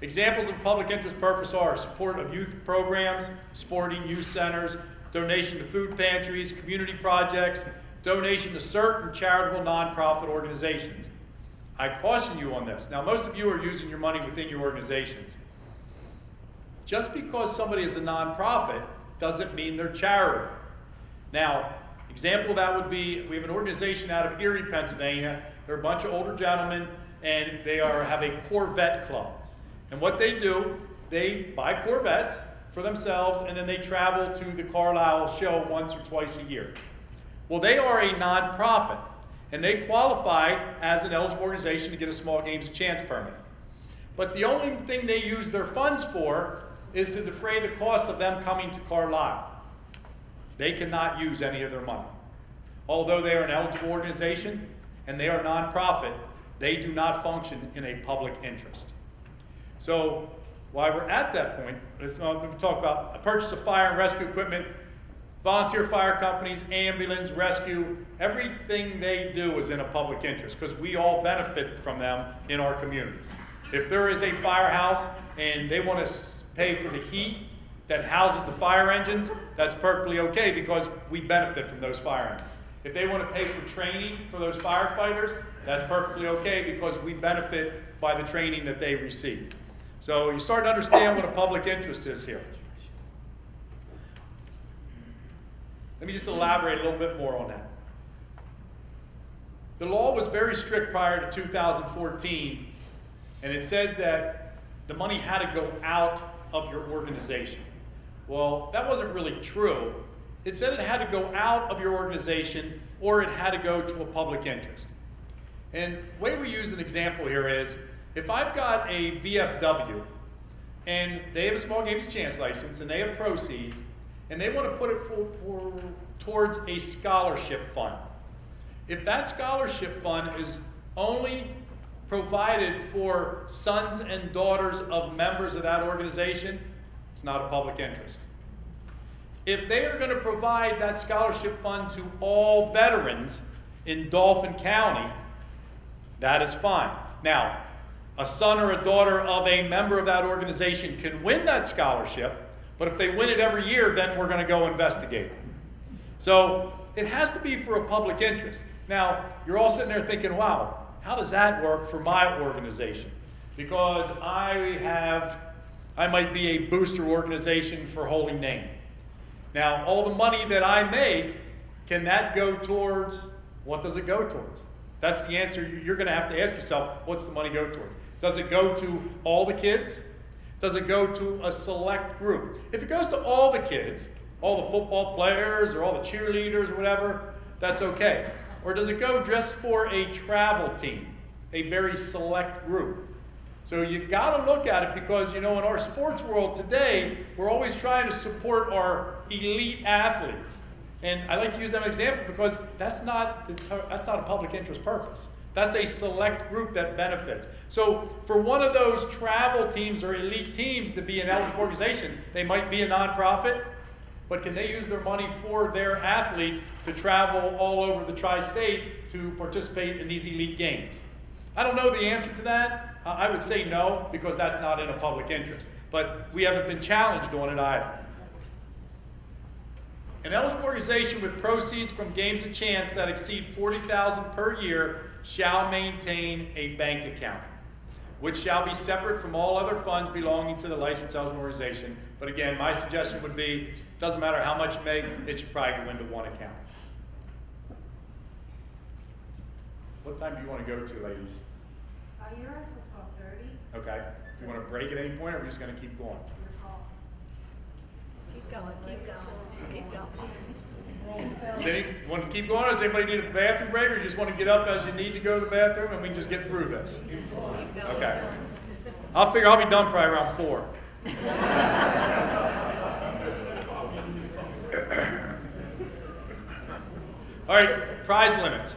Examples of public interest purpose are support of youth programs, sporting youth centers, donation to food pantries, community projects, donation to certain charitable nonprofit organizations. I caution you on this. Now, most of you are using your money within your organizations. Just because somebody is a nonprofit doesn't mean they're charitable. Now, example of that would be, we have an organization out of Erie, Pennsylvania. They're a bunch of older gentlemen, and they have a Corvette club. And what they do, they buy Corvettes for themselves, and then they travel to the Carlisle show once or twice a year. Well, they are a nonprofit, and they qualify as an eligible organization to get a small games chance permit. But the only thing they use their funds for is to defray the cost of them coming to Carlisle. They cannot use any of their money. Although they are an eligible organization and they are nonprofit, they do not function in a public interest. So while we're at that point, let's talk about a purchase of fire and rescue equipment, volunteer fire companies, ambulance, rescue, everything they do is in a public interest because we all benefit from them in our communities. If there is a firehouse and they want to pay for the heat that houses the fire engines, that's perfectly okay because we benefit from those fire engines. If they want to pay for training for those firefighters, that's perfectly okay because we benefit by the training that they receive. So you start to understand what a public interest is here. Let me just elaborate a little bit more on that. The law was very strict prior to 2014, and it said that the money had to go out of your organization. Well, that wasn't really true. It said it had to go out of your organization or it had to go to a public interest. And the way we use an example here is, if I've got a VFW and they have a small games chance license and they have proceeds and they want to put it towards a scholarship fund. If that scholarship fund is only provided for sons and daughters of members of that organization, it's not a public interest. If they are going to provide that scholarship fund to all veterans in Dauphin County, that is fine. Now, a son or a daughter of a member of that organization can win that scholarship, but if they win it every year, then we're going to go investigate it. So it has to be for a public interest. Now, you're all sitting there thinking, wow, how does that work for my organization? Because I might be a booster organization for Holy Name. Now, all the money that I make, can that go towards, what does it go towards? That's the answer you're going to have to ask yourself, what's the money go towards? Does it go to all the kids? Does it go to a select group? If it goes to all the kids, all the football players or all the cheerleaders or whatever, that's okay. Or does it go just for a travel team, a very select group? So you've got to look at it because, you know, in our sports world today, we're always trying to support our elite athletes. And I like to use that example because that's not a public interest purpose. That's a select group that benefits. So for one of those travel teams or elite teams to be an eligible organization, they might be a nonprofit, but can they use their money for their athletes to travel all over the tri-state to participate in these elite games? I don't know the answer to that. I would say no, because that's not in a public interest. But we haven't been challenged on it either. An eligible organization with proceeds from games of chance that exceed $40,000 per year shall maintain a bank account, which shall be separate from all other funds belonging to the licensed eligible organization. But again, my suggestion would be, doesn't matter how much you make, it should probably go into one account. What time do you want to go to, ladies? You're on till 12:30. Okay. You want to break at any point, or are we just going to keep going? Keep going, keep going, keep going. You want to keep going, or does anybody need a bathroom break, or you just want to get up as you need to go to the bathroom and we can just get through this? Okay. I'll figure I'll be done probably around 4. All right, prize limits.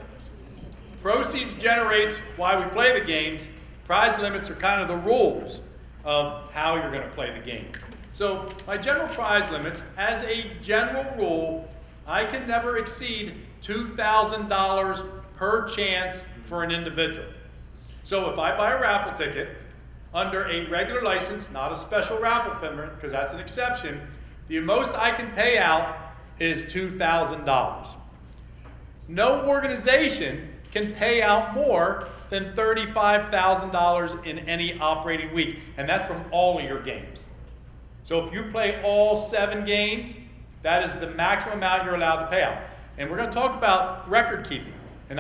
Proceeds generates why we play the games. Prize limits are kind of the rules of how you're going to play the game. So my general prize limits, as a general rule, I can never exceed $2,000 per chance for an individual. So if I buy a raffle ticket, under a regular license, not a special raffle permit, because that's an exception, the most I can pay out is $2,000. No organization can pay out more than $35,000 in any operating week, and that's from all of your games. So if you play all 7 games, that is the maximum amount you're allowed to pay out. And we're going to talk about record keeping. And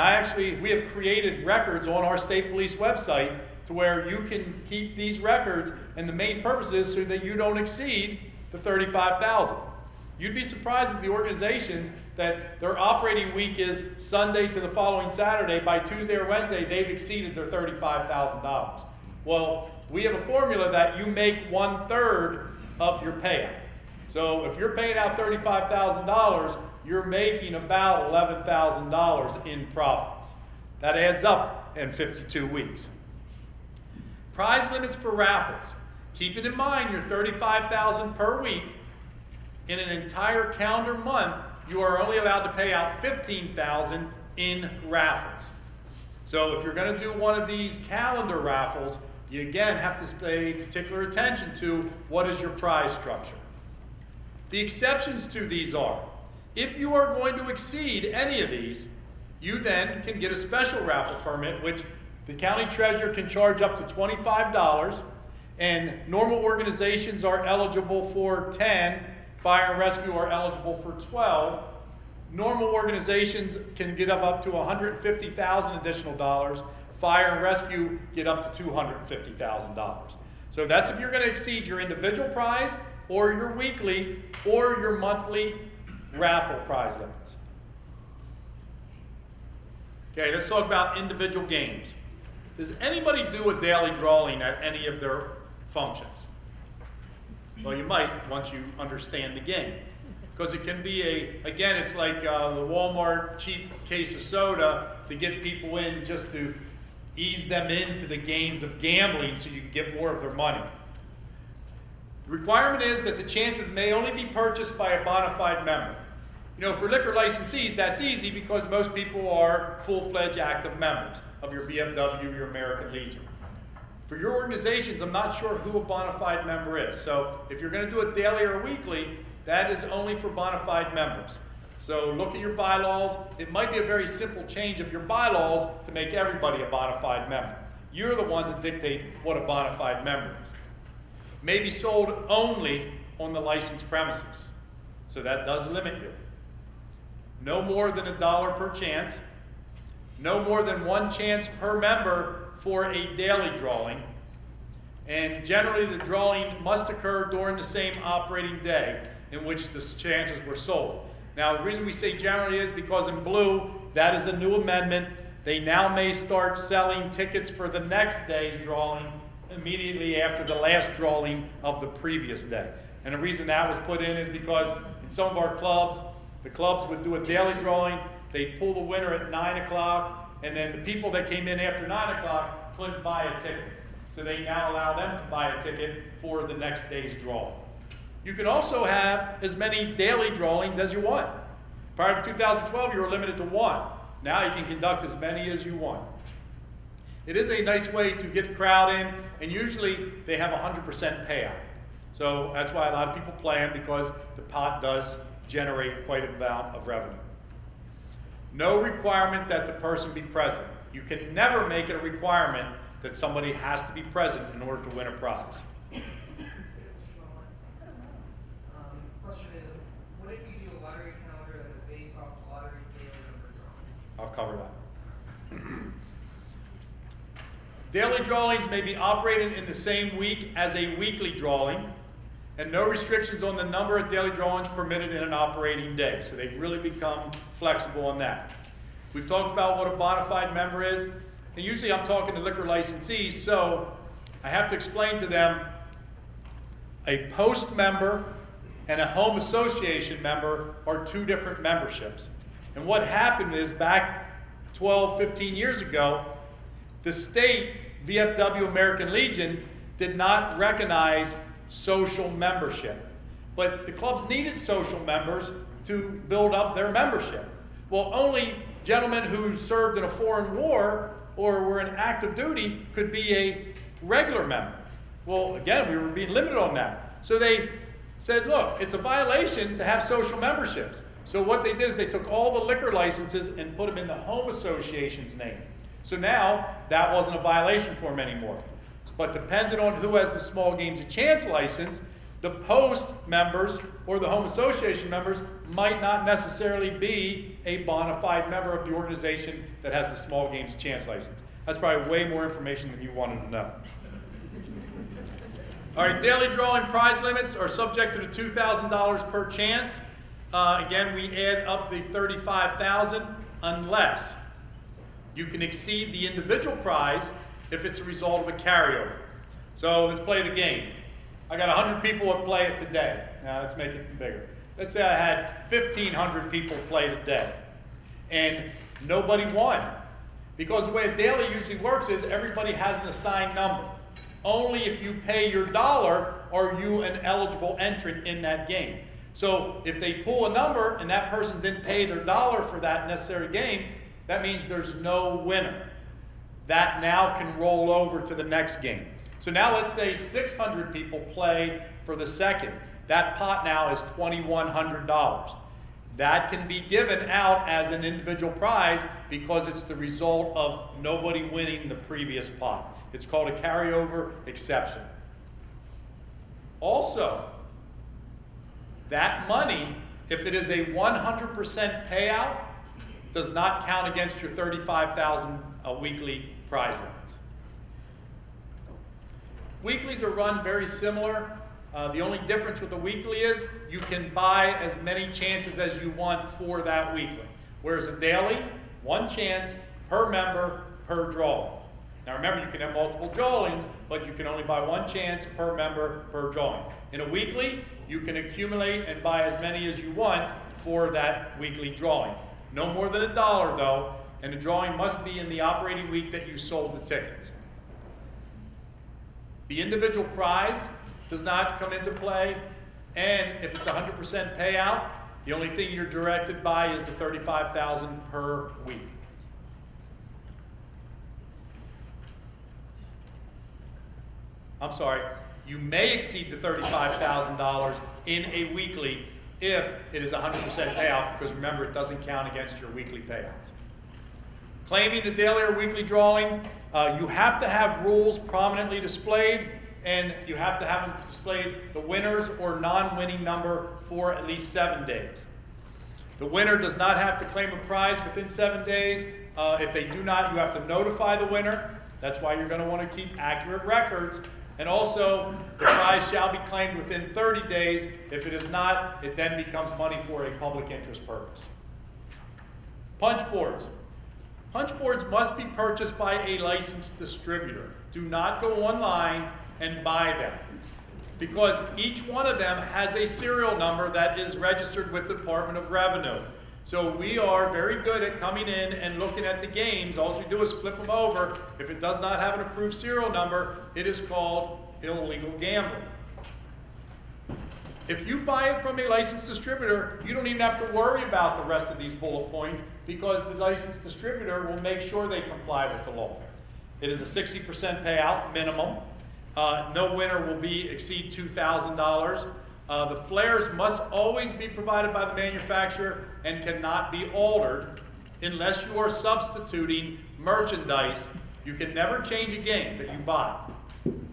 we have created records on our state police website to where you can keep these records, and the main purpose is so that you don't exceed the $35,000. You'd be surprised if the organizations that their operating week is Sunday to the following Saturday, by Tuesday or Wednesday, they've exceeded their $35,000. Well, we have a formula that you make 1/3 of your payout. So if you're paying out $35,000, you're making about $11,000 in profits. That adds up in 52 weeks. Prize limits for raffles. Keeping in mind your $35,000 per week. In an entire calendar month, you are only allowed to pay out $15,000 in raffles. So if you're going to do one of these calendar raffles, you again have to pay particular attention to what is your prize structure. The exceptions to these are, if you are going to exceed any of these, you then can get a special raffle permit, which the county treasurer can charge up to $25, and normal organizations are eligible for 10, fire and rescue are eligible for 12. Normal organizations can get up to $150,000 additional dollars. Fire and rescue get up to $250,000. So that's if you're going to exceed your individual prize or your weekly or your monthly raffle prize limits. Okay, let's talk about individual games. Does anybody do a daily drawing at any of their functions? Well, you might once you understand the game. Because it can be again, it's like the Walmart cheap case of soda to get people in just to ease them into the games of gambling so you can get more of their money. The requirement is that the chances may only be purchased by a bona fide member. You know, for liquor licensees, that's easy because most people are full-fledged active members of your VFW, your American Legion. For your organizations, I'm not sure who a bona fide member is. So if you're going to do it daily or weekly, that is only for bona fide members. So look at your bylaws. It might be a very simple change of your bylaws to make everybody a bona fide member. You're the ones that dictate what a bona fide member is. May be sold only on the licensed premises. So that does limit you. No more than $1 per chance. No more than 1 chance per member for a daily drawing. And generally the drawing must occur during the same operating day in which the chances were sold. Now the reason we say generally is because in blue, that is a new amendment. They now may start selling tickets for the next day's drawing immediately after the last drawing of the previous day. And the reason that was put in is because in some of our clubs, the clubs would do a daily drawing, they'd pull the winner at 9 o'clock, and then the people that came in after 9 o'clock couldn't buy a ticket. So they now allow them to buy a ticket for the next day's draw. You can also have as many daily drawings as you want. Prior to 2012, you were limited to 1. Now you can conduct as many as you want. It is a nice way to get the crowd in, and usually they have 100% payout. So that's why a lot of people play them, because the pot does generate quite an amount of revenue. No requirement that the person be present. You can never make it a requirement that somebody has to be present in order to win a prize. Question is, what if you do a lottery calendar that is based off the lottery's daily number drawing? I'll cover that. Daily drawings may be operated in the same week as a weekly drawing, and no restrictions on the number of daily drawings permitted in an operating day. So they've really become flexible on that. We've talked about what a bona fide member is, and usually I'm talking to liquor licensees, so I have to explain to them a post member and a home association member are 2 different memberships. And what happened is back 12, 15 years ago, the state, VFW American Legion, did not recognize social membership. But the clubs needed social members to build up their membership. Well, only gentlemen who served in a foreign war or were in active duty could be a regular member. Well, again, we were being limited on that. So they said, look, it's a violation to have social memberships. So what they did is they took all the liquor licenses and put them in the home association's name. So now that wasn't a violation for them anymore. But depending on who has the small games of chance license, the post members or the home association members might not necessarily be a bona fide member of the organization that has the small games of chance license. That's probably way more information than you wanted to know. All right, daily drawing prize limits are subject to the $2,000 per chance. Again, we add up the $35,000 unless you can exceed the individual prize if it's a result of a carryover. So let's play the game. I got 100 people that play it today. Now let's make it bigger. Let's say I had 1,500 people play today and nobody won. Because the way a daily usually works is everybody has an assigned number. Only if you pay your dollar are you an eligible entrant in that game. So if they pull a number and that person didn't pay their dollar for that necessary game, that means there's no winner. That now can roll over to the next game. So now let's say 600 people play for the second. That pot now is $2,100. That can be given out as an individual prize because it's the result of nobody winning the previous pot. It's called a carryover exception. Also, that money, if it is a 100% payout, does not count against your $35,000 weekly prize limits. Weeklies are run very similar. The only difference with a weekly is you can buy as many chances as you want for that weekly. Whereas a daily, one chance per member per drawing. Now remember, you can have multiple drawings, but you can only buy one chance per member per drawing. In a weekly, you can accumulate and buy as many as you want for that weekly drawing. No more than $1 though, and the drawing must be in the operating week that you sold the tickets. The individual prize does not come into play, and if it's 100% payout, the only thing you're directed by is the $35,000 per week. I'm sorry, you may exceed the $35,000 in a weekly if it is 100% payout, because remember, it doesn't count against your weekly payouts. Claiming the daily or weekly drawing, you have to have rules prominently displayed, and you have to have them displayed the winners or non-winning number for at least 7 days. The winner does not have to claim a prize within 7 days. If they do not, you have to notify the winner. That's why you're going to want to keep accurate records. And also, the prize shall be claimed within 30 days. If it is not, it then becomes money for a public interest purpose. Punch boards. Punch boards must be purchased by a licensed distributor. Do not go online and buy them, because each one of them has a serial number that is registered with the Department of Revenue. So we are very good at coming in and looking at the games. All we do is flip them over. If it does not have an approved serial number, it is called illegal gambling. If you buy it from a licensed distributor, you don't even have to worry about the rest of these bullet points, because the licensed distributor will make sure they comply with the law. It is a 60% payout minimum. No winner will exceed $2,000. The flares must always be provided by the manufacturer and cannot be altered unless you are substituting merchandise. You can never change a game that you buy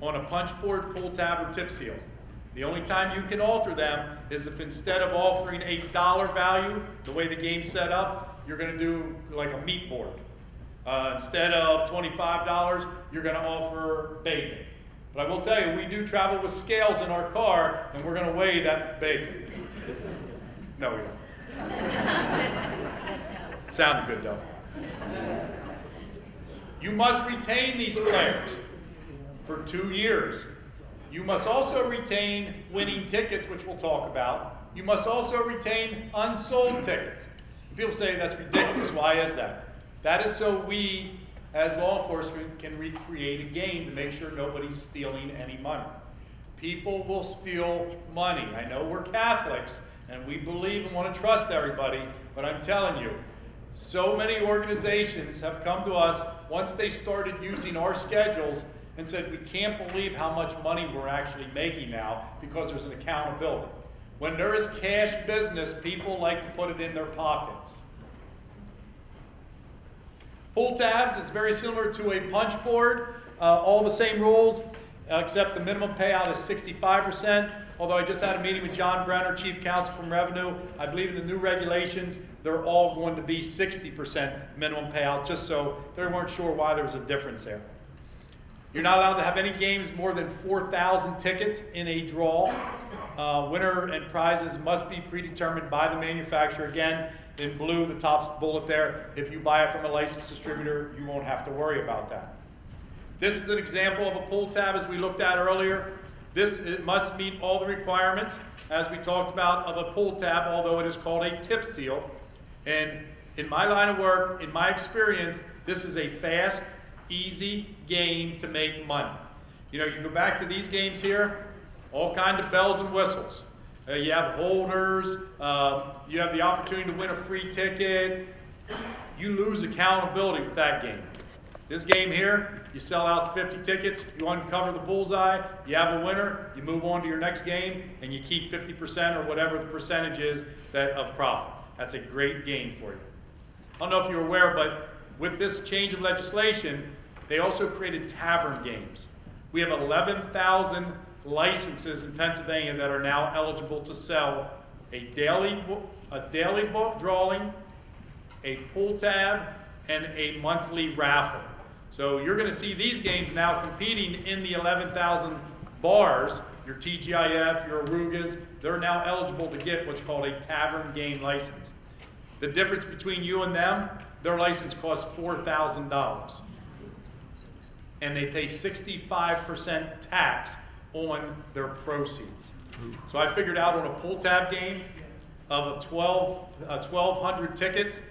on a punch board, pull tab, or tip seal. The only time you can alter them is if instead of offering a dollar value, the way the game's set up, you're going to do like a meat board. Instead of $25, you're going to offer bacon. But I will tell you, we do travel with scales in our car, and we're going to weigh that bacon. No, we don't. Sounded good, though. You must retain these flares for 2 years. You must also retain winning tickets, which we'll talk about. You must also retain unsold tickets. People say that's ridiculous. Why is that? That is so we, as law enforcement, can recreate a game to make sure nobody's stealing any money. People will steal money. I know we're Catholics, and we believe and want to trust everybody, but I'm telling you, so many organizations have come to us once they started using our schedules, and said, we can't believe how much money we're actually making now because there's an accountability. When there is cash business, people like to put it in their pockets. Pull tabs is very similar to a punch board. All the same rules, except the minimum payout is 65%. Although I just had a meeting with John Brenner, Chief Counsel from Revenue. I believe in the new regulations, they're all going to be 60% minimum payout, just so they weren't sure why there was a difference there. You're not allowed to have any games more than 4,000 tickets in a draw. Winner and prizes must be predetermined by the manufacturer. Again, in blue, the top bullet there, if you buy it from a licensed distributor, you won't have to worry about that. This is an example of a pull tab as we looked at earlier. It must meet all the requirements, as we talked about, of a pull tab, although it is called a tip seal. And in my line of work, in my experience, this is a fast, easy game to make money. You know, you go back to these games here, all kinds of bells and whistles. You have holders, you have the opportunity to win a free ticket. You lose accountability with that game. This game here, you sell out 50 tickets, you uncover the bullseye, you have a winner, you move on to your next game, and you keep 50% or whatever the percentage is of profit. That's a great game for you. I don't know if you're aware, but with this change of legislation, they also created tavern games. We have 11,000 licenses in Pennsylvania that are now eligible to sell a daily drawing, a pull tab, and a monthly raffle. So you're going to see these games now competing in the 11,000 bars. Your TGIF, your Arugas, they're now eligible to get what's called a tavern game license. The difference between you and them, their license costs $4,000. And they pay 65% tax on their proceeds. So I figured out on a pull tab game of 1,200 tickets,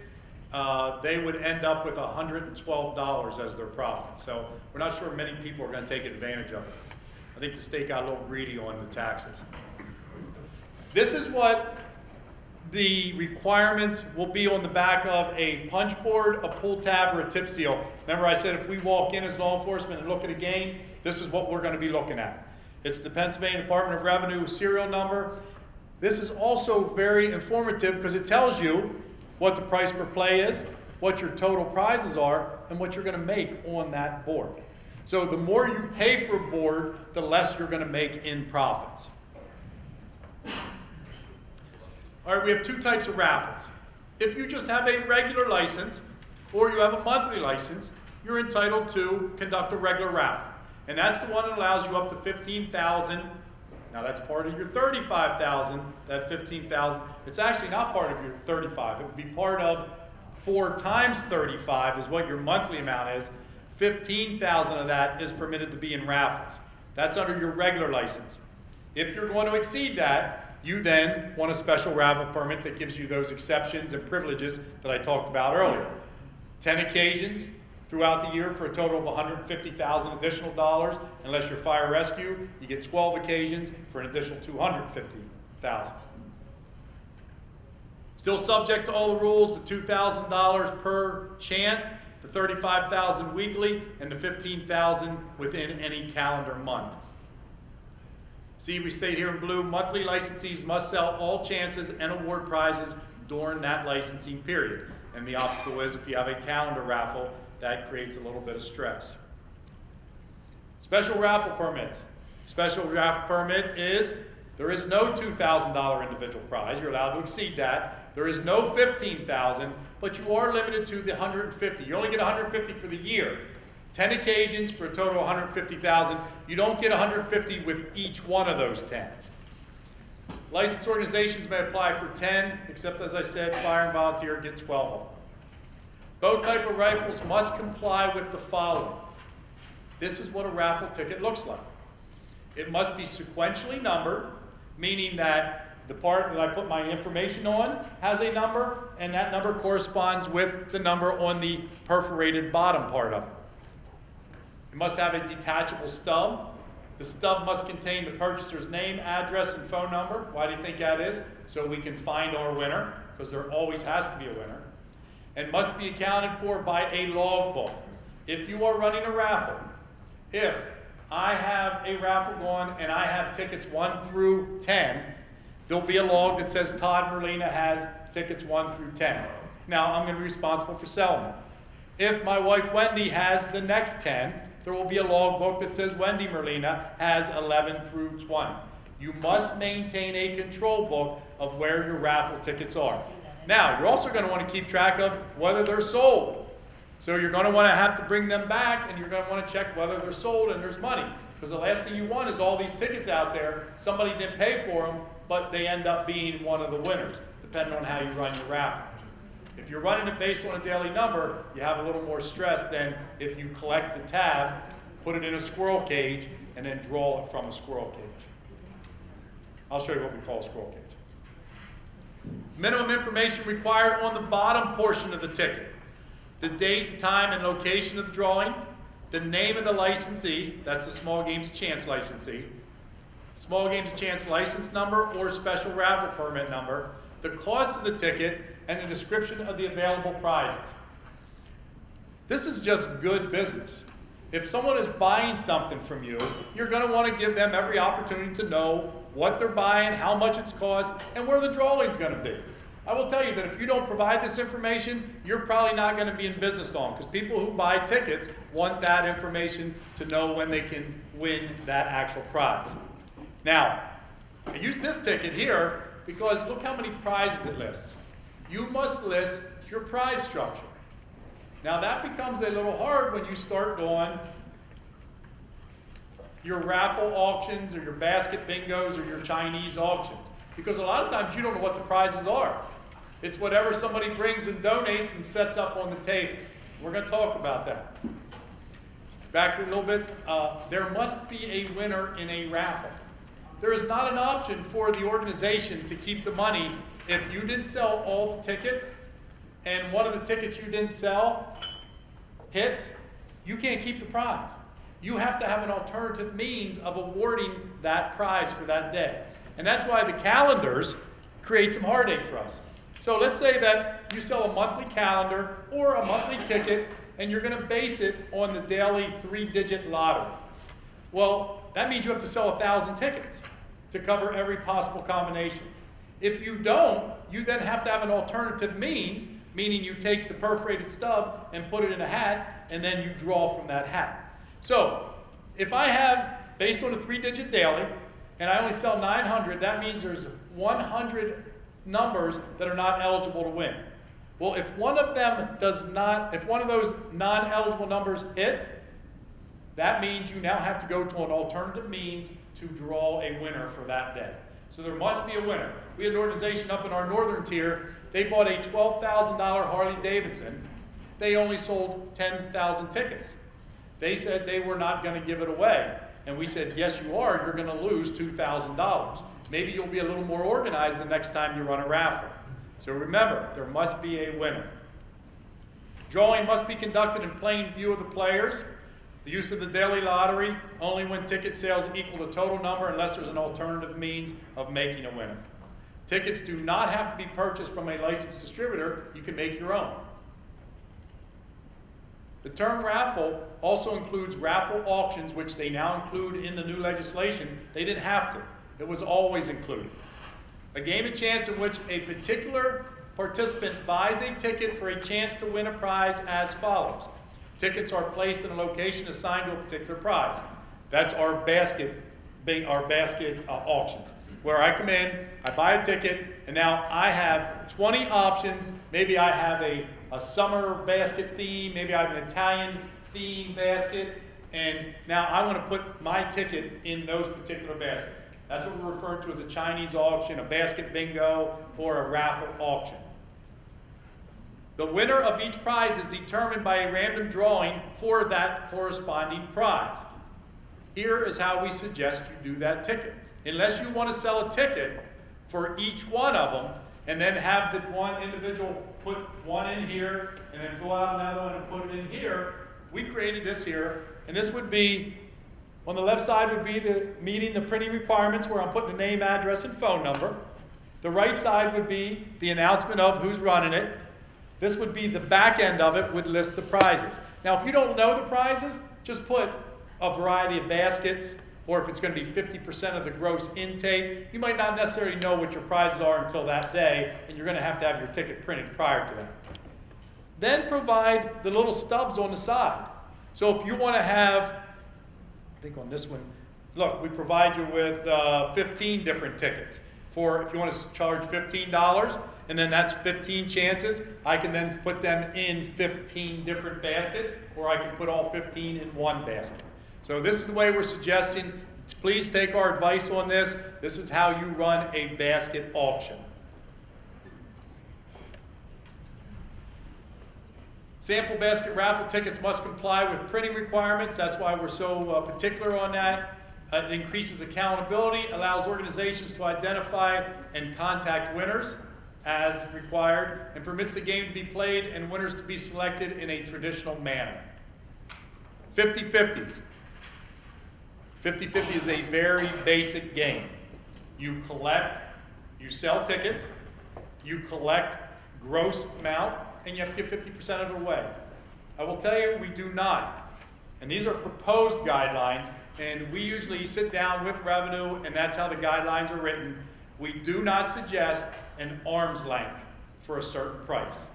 they would end up with $112 as their profit. So we're not sure many people are going to take advantage of it. I think the state got a little greedy on the taxes. This is what the requirements will be on the back of a punch board, a pull tab, or a tip seal. Remember I said if we walk in as law enforcement and look at a game, this is what we're going to be looking at. It's the Pennsylvania Department of Revenue serial number. This is also very informative because it tells you what the price per play is, what your total prizes are, and what you're going to make on that board. So the more you pay for a board, the less you're going to make in profits. All right, we have two types of raffles. If you just have a regular license or you have a monthly license, you're entitled to conduct a regular raffle. And that's the one that allows you up to $15,000. Now that's part of your $35,000, that $15,000. It's actually not part of your $35,000. It would be part of 4 times $35,000 is what your monthly amount is. $15,000 of that is permitted to be in raffles. That's under your regular license. If you're going to exceed that, you then want a special raffle permit that gives you those exceptions and privileges that I talked about earlier. 10 occasions throughout the year for a total of $150,000 additional dollars. Unless you're fire rescue, you get 12 occasions for an additional $250,000. Still subject to all the rules, the $2,000 per chance, the $35,000 weekly, and the $15,000 within any calendar month. See, we state here in blue, monthly licensees must sell all chances and award prizes during that licensing period. And the obstacle is if you have a calendar raffle, that creates a little bit of stress. Special raffle permits. Special raffle permit is, there is no $2,000 individual prize. You're allowed to exceed that. There is no $15,000, but you are limited to the $150,000. You only get $150,000 for the year. 10 occasions for a total of $150,000. You don't get $150,000 with each one of those 10. Licensed organizations may apply for 10, except as I said, fire and volunteer get 12 of them. Both type of rifles must comply with the following. This is what a raffle ticket looks like. It must be sequentially numbered, meaning that the part that I put my information on has a number, and that number corresponds with the number on the perforated bottom part of it. It must have a detachable stub. The stub must contain the purchaser's name, address, and phone number. Why do you think that is? So we can find our winner, because there always has to be a winner. And must be accounted for by a logbook. If you are running a raffle, if I have a raffle going and I have tickets 1 through 10, there'll be a log that says Todd Merlina has tickets 1 through 10. Now, I'm going to be responsible for selling them. If my wife Wendy has the next 10, there will be a log book that says Wendy Merlina has 11 through 20. You must maintain a control book of where your raffle tickets are. Now, you're also going to want to keep track of whether they're sold. So you're going to want to have to bring them back, and you're going to want to check whether they're sold and there's money. Because the last thing you want is all these tickets out there, somebody didn't pay for them, but they end up being one of the winners, depending on how you run your raffle. If you're running it based on a daily number, you have a little more stress than if you collect the tab, put it in a squirrel cage, and then draw it from a squirrel cage. I'll show you what we call a squirrel cage. Minimum information required on the bottom portion of the ticket. The date, time, and location of the drawing, the name of the licensee, that's the Small Games of Chance licensee, Small Games of Chance license number or special raffle permit number, the cost of the ticket, and the description of the available prizes. This is just good business. If someone is buying something from you, you're going to want to give them every opportunity to know what they're buying, how much it's cost, and where the drawing's going to be. I will tell you that if you don't provide this information, you're probably not going to be in business long, because people who buy tickets want that information to know when they can win that actual prize. Now, I use this ticket here because look how many prizes it lists. You must list your prize structure. Now that becomes a little hard when you start doing your raffle auctions or your basket bingos or your Chinese auctions, because a lot of times you don't know what the prizes are. It's whatever somebody brings and donates and sets up on the tables. We're going to talk about that. Back here a little bit, there must be a winner in a raffle. There is not an option for the organization to keep the money if you didn't sell all the tickets and one of the tickets you didn't sell hits, you can't keep the prize. You have to have an alternative means of awarding that prize for that day. And that's why the calendars create some heartache for us. So let's say that you sell a monthly calendar or a monthly ticket and you're going to base it on the daily 3-digit lottery. Well, that means you have to sell 1,000 tickets to cover every possible combination. If you don't, you then have to have an alternative means, meaning you take the perforated stub and put it in a hat, and then you draw from that hat. So, if I have, based on a 3-digit daily, and I only sell 900, that means there's 100 numbers that are not eligible to win. Well, if one of those non-eligible numbers hits, that means you now have to go to an alternative means to draw a winner for that day. So there must be a winner. We had an organization up in our northern tier. They bought a $12,000 Harley Davidson. They only sold 10,000 tickets. They said they were not going to give it away. And we said, yes, you are. You're going to lose $2,000. Maybe you'll be a little more organized the next time you run a raffle. So remember, there must be a winner. Drawing must be conducted in plain view of the players. The use of the daily lottery only when ticket sales equal the total number unless there's an alternative means of making a winner. Tickets do not have to be purchased from a licensed distributor. You can make your own. The term raffle also includes raffle auctions, which they now include in the new legislation. They didn't have to. It was always included. A game of chance in which a particular participant buys a ticket for a chance to win a prize as follows. Tickets are placed in a location assigned to a particular prize. That's our basket auctions, where I come in, I buy a ticket, and now I have 20 options. Maybe I have a summer basket theme, maybe I have an Italian theme basket, and now I want to put my ticket in those particular baskets. That's what we're referring to as a Chinese auction, a basket bingo, or a raffle auction. The winner of each prize is determined by a random drawing for that corresponding prize. Here is how we suggest you do that ticket. Unless you want to sell a ticket for each one of them and then have the one individual put one in here and then fill out another one and put it in here, we created this here. And this would be, on the left side would be the meeting the printing requirements where I'm putting the name, address, and phone number. The right side would be the announcement of who's running it. This would be the back end of it, would list the prizes. Now, if you don't know the prizes, just put a variety of baskets, or if it's going to be 50% of the gross intake, you might not necessarily know what your prizes are until that day, and you're going to have your ticket printed prior to that. Then provide the little stubs on the side. So if you want to have, I think on this one, look, we provide you with 15 different tickets. For if you want to charge $15, and then that's 15 chances, I can then put them in 15 different baskets, or I can put all 15 in one basket. So this is the way we're suggesting. Please take our advice on this. This is how you run a basket auction. Sample basket raffle tickets must comply with printing requirements. That's why we're so particular on that. It increases accountability, allows organizations to identify and contact winners as required, and permits the game to be played and winners to be selected in a traditional manner. 50-50s. 50-50 is a very basic game. You collect, you sell tickets, you collect gross amount, and you have to give 50% of it away. I will tell you, we do not. And these are proposed guidelines, and we usually sit down with revenue, and that's how the guidelines are written. We do not suggest an arm's length for a certain price.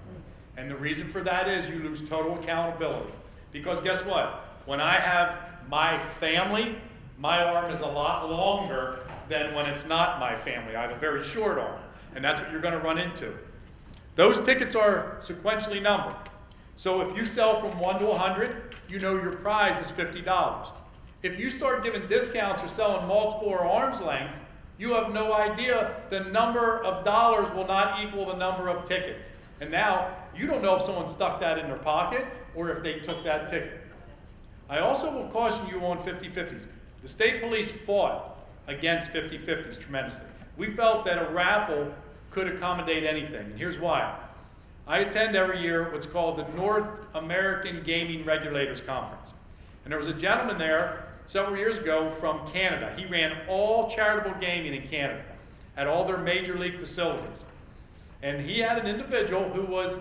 And the reason for that is you lose total accountability. Because guess what? When I have my family, my arm is a lot longer than when it's not my family. I have a very short arm, and that's what you're going to run into. Those tickets are sequentially numbered. So if you sell from 1 to 100, you know your prize is $50. If you start giving discounts or selling multiple or arm's length, you have no idea the number of dollars will not equal the number of tickets. And now, you don't know if someone stuck that in their pocket or if they took that ticket. I also will caution you on 50-50s. The state police fought against 50-50s tremendously. We felt that a raffle could accommodate anything, and here's why. I attend every year what's called the North American Gaming Regulators Conference. And there was a gentleman there several years ago from Canada. He ran all charitable gaming in Canada at all their major league facilities. And he had an individual who was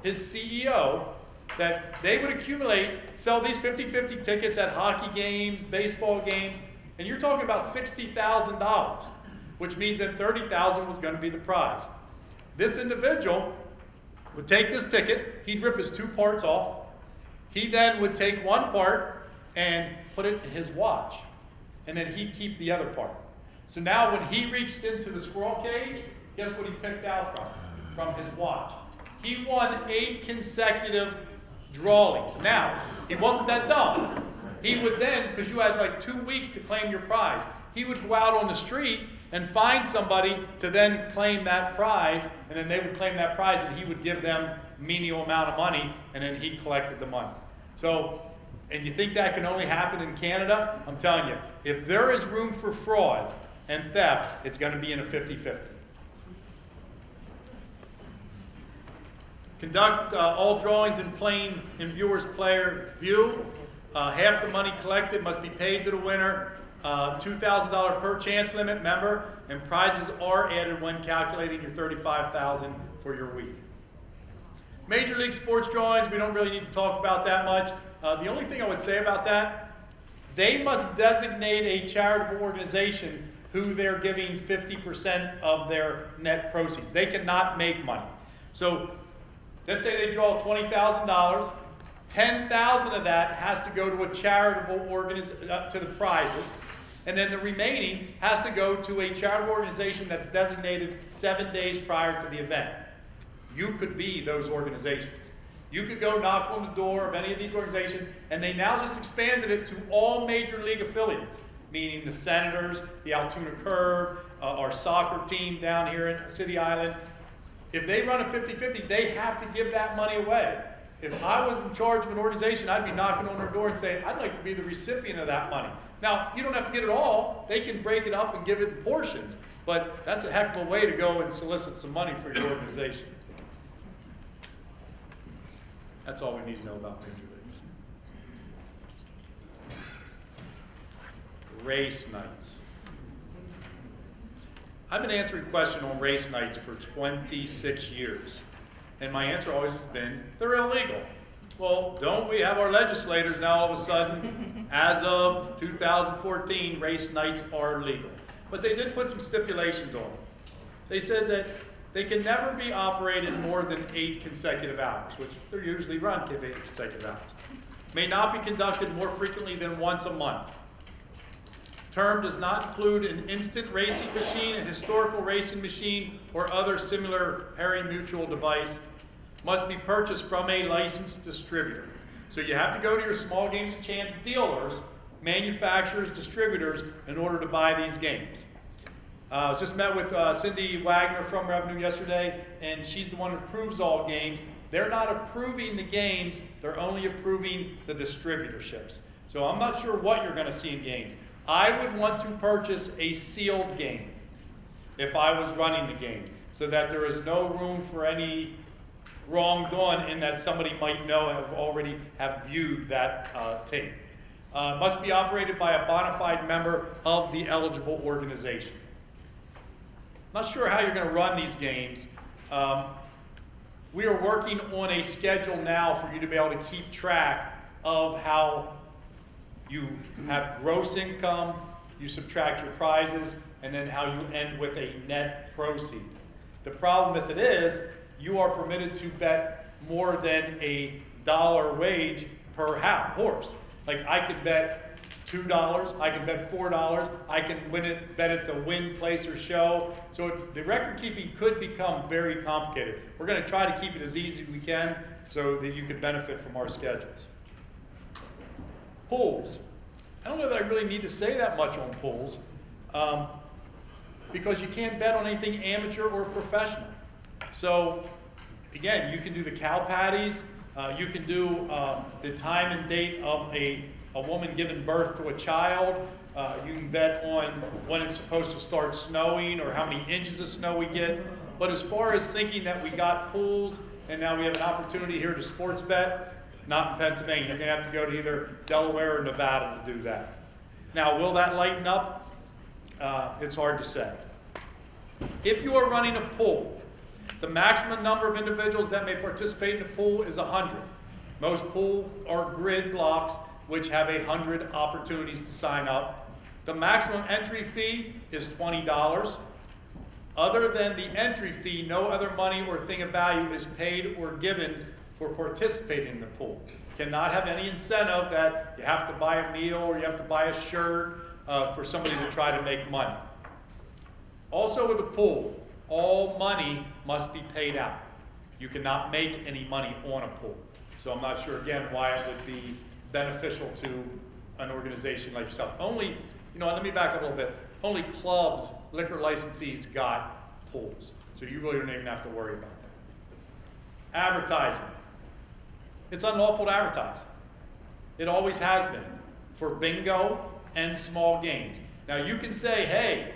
his CEO that they would accumulate, sell these 50-50 tickets at hockey games, baseball games, and you're talking about $60,000, which means that $30,000 was going to be the prize. This individual would take this ticket, he'd rip his two parts off, he then would take one part and put it in his watch, and then he'd keep the other part. So now when he reached into the squirrel cage, guess what he picked out from his watch? He won 8 consecutive drawings. Now, he wasn't that dumb. He would then, because you had like 2 weeks to claim your prize, he would go out on the street and find somebody to then claim that prize, and then they would claim that prize, and he would give them a menial amount of money, and then he collected the money. So, and you think that can only happen in Canada? I'm telling you, if there is room for fraud and theft, it's going to be in a 50-50. Conduct all drawings in plain in viewer's player view. Half the money collected must be paid to the winner. $2,000 per chance limit, member, and prizes are added when calculating your $35,000 for your week. Major league sports drawings, we don't really need to talk about that much. The only thing I would say about that, they must designate a charitable organization who they're giving 50% of their net proceeds. They cannot make money. So let's say they draw $20,000, $10,000 of that has to go to a charitable organization, to the prizes, and then the remaining has to go to a charitable organization that's designated 7 days prior to the event. You could be those organizations. You could go knock on the door of any of these organizations, and they now just expanded it to all major league affiliates, meaning the Senators, the Altoona Curve, our soccer team down here in City Island. If they run a 50-50, they have to give that money away. If I was in charge of an organization, I'd be knocking on their door and saying, I'd like to be the recipient of that money. Now, you don't have to get it all. They can break it up and give it in portions. But that's a heck of a way to go and solicit some money for your organization. That's all we need to know about Major Leagues. Race nights. I've been answering questions on race nights for 26 years. And my answer always has been, they're illegal. Well, don't we have our legislators now all of a sudden, as of 2014, race nights are legal. But they did put some stipulations on them. They said that they can never be operated more than 8 consecutive hours, which they're usually run 8 consecutive hours. May not be conducted more frequently than once a month. Term does not include an instant racing machine, a historical racing machine, or other similar pari-mutuel device. Must be purchased from a licensed distributor. So you have to go to your small games of chance dealers, manufacturers, distributors, in order to buy these games. I just met with Cindy Wagner from Revenue yesterday, and she's the one who approves all games. They're not approving the games, they're only approving the distributorships. So I'm not sure what you're going to see in games. I would want to purchase a sealed game if I was running the game, so that there is no room for any wrongdoing in that somebody might know already have viewed that tape. Must be operated by a bona fide member of the eligible organization. Not sure how you're going to run these games. We are working on a schedule now for you to be able to keep track of how you have gross income, you subtract your prizes, and then how you end with a net proceed. The problem with it is you are permitted to bet more than $1 wage per horse. Like I could bet $2, I can bet $4, I can bet it to win, place, or show. So the record keeping could become very complicated. We're going to try to keep it as easy as we can so that you can benefit from our schedules. Pools. I don't know that I really need to say that much on pools because you can't bet on anything amateur or professional. So again, you can do the cow patties, you can do the time and date of a woman giving birth to a child, you can bet on when it's supposed to start snowing or how many inches of snow we get. But as far as thinking that we got pools and now we have an opportunity here to sports bet, not in Pennsylvania. You're going to have to go to either Delaware or Nevada to do that. Now, will that lighten up? It's hard to say. If you are running a pool, the maximum number of individuals that may participate in the pool is 100. Most pools are grid blocks, which have 100 opportunities to sign up. The maximum entry fee is $20. Other than the entry fee, no other money or thing of value is paid or given for participating in the pool. Cannot have any incentive that you have to buy a meal or you have to buy a shirt for somebody to try to make money. Also with a pool, all money must be paid out. You cannot make any money on a pool. So I'm not sure, again, why it would be beneficial to an organization like yourself. Only, let me back up a little bit. Only clubs, liquor licensees got pools. So you really don't even have to worry about that. Advertising. It's unlawful to advertise. It always has been for bingo and small games. Now you can say, hey,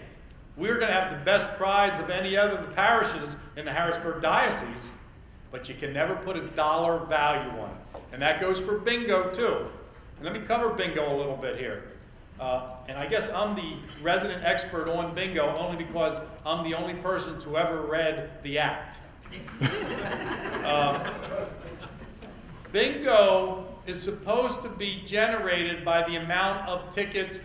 we're going to have the best prize of any other of the parishes in the Harrisburg Diocese, but you can never put a dollar value on it. And that goes for bingo too. And let me cover bingo a little bit here. And I guess I'm the resident expert on bingo only because I'm the only person to ever read the act. Bingo is supposed to be generated by the amount of tickets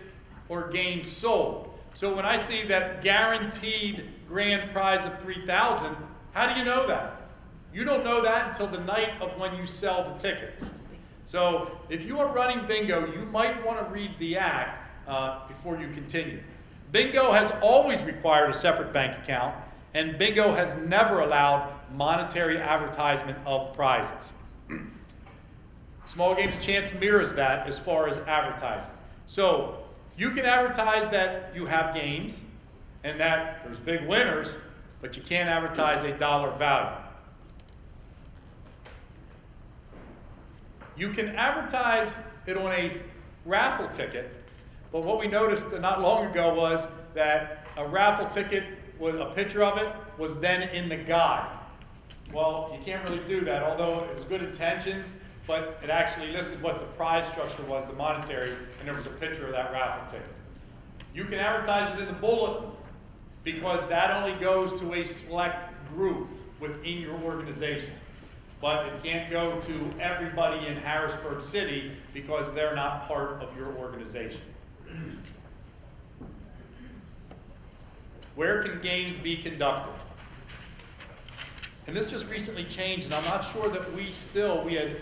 or games sold. So when I see that guaranteed grand prize of $3,000, how do you know that? You don't know that until the night of when you sell the tickets. So if you are running bingo, you might want to read the act before you continue. Bingo has always required a separate bank account, and bingo has never allowed monetary advertisement of prizes. Small games of chance mirrors that as far as advertising. So you can advertise that you have games and that there's big winners, but you can't advertise a dollar value. You can advertise it on a raffle ticket, but what we noticed not long ago was that a raffle ticket, with a picture of it, was then in the guide. Well, you can't really do that, although it was good intentions, but it actually listed what the prize structure was, the monetary, and there was a picture of that raffle ticket. You can advertise it in the bulletin because that only goes to a select group within your organization. but it can't go to everybody in Harrisburg City because they're not part of your organization. Where can games be conducted? And this just recently changed, and I'm not sure that we had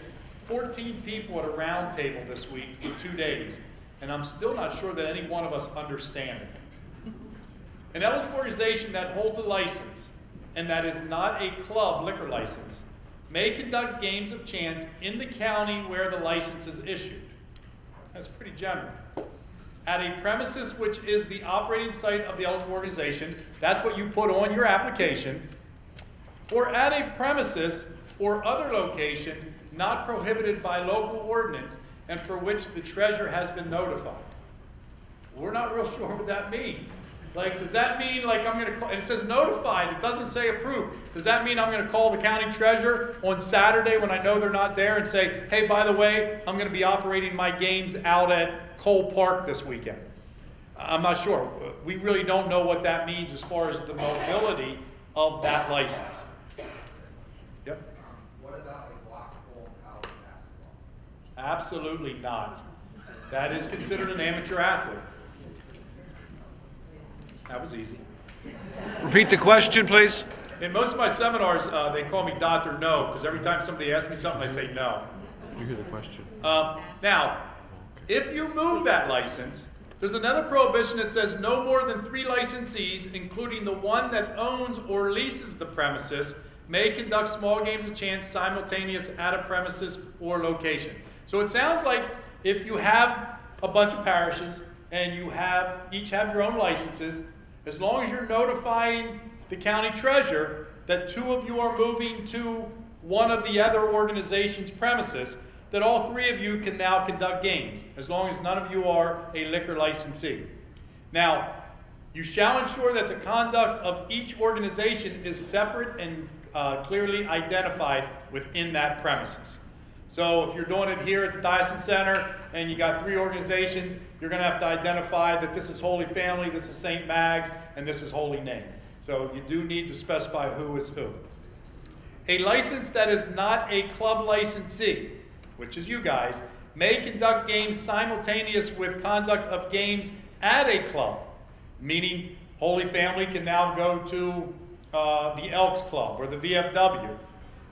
14 people at a round table this week for 2 days, and I'm still not sure that any one of us understand it. An eligible organization that holds a license and that is not a club liquor license may conduct games of chance in the county where the license is issued. That's pretty general. At a premises which is the operating site of the eligible organization, that's what you put on your application, or at a premises or other location not prohibited by local ordinance and for which the treasurer has been notified. We're not real sure what that means. Like, does that mean, like, I'm going to call, and it says notified, it doesn't say approved. Does that mean I'm going to call the county treasurer on Saturday when I know they're not there and say, hey, by the way, I'm going to be operating my games out at Cole Park this weekend? I'm not sure. We really don't know what that means as far as the mobility of that license. Yep. What about a block pool in college basketball? Absolutely not. That is considered an amateur athlete. That was easy. Repeat the question, please. In most of my seminars, they call me Dr. No, because every time somebody asks me something, I say no. Did you hear the question? Now, if you move that license, there's another prohibition that says no more than 3 licensees, including the one that owns or leases the premises, may conduct small games of chance simultaneous at a premises or location. So it sounds like if you have a bunch of parishes and you each have your own licenses, as long as you're notifying the county treasurer that 2 of you are moving to one of the other organization's premises, that all 3 of you can now conduct games, as long as none of you are a liquor licensee. Now, you shall ensure that the conduct of each organization is separate and clearly identified within that premises. So if you're doing it here at the Diocese Center and you got 3 organizations, you're going to have to identify that this is Holy Family, this is St. Mag's, and this is Holy Name. So you do need to specify who is who. A license that is not a club licensee, which is you guys, may conduct games simultaneous with conduct of games at a club, meaning Holy Family can now go to the Elks Club or the VFW,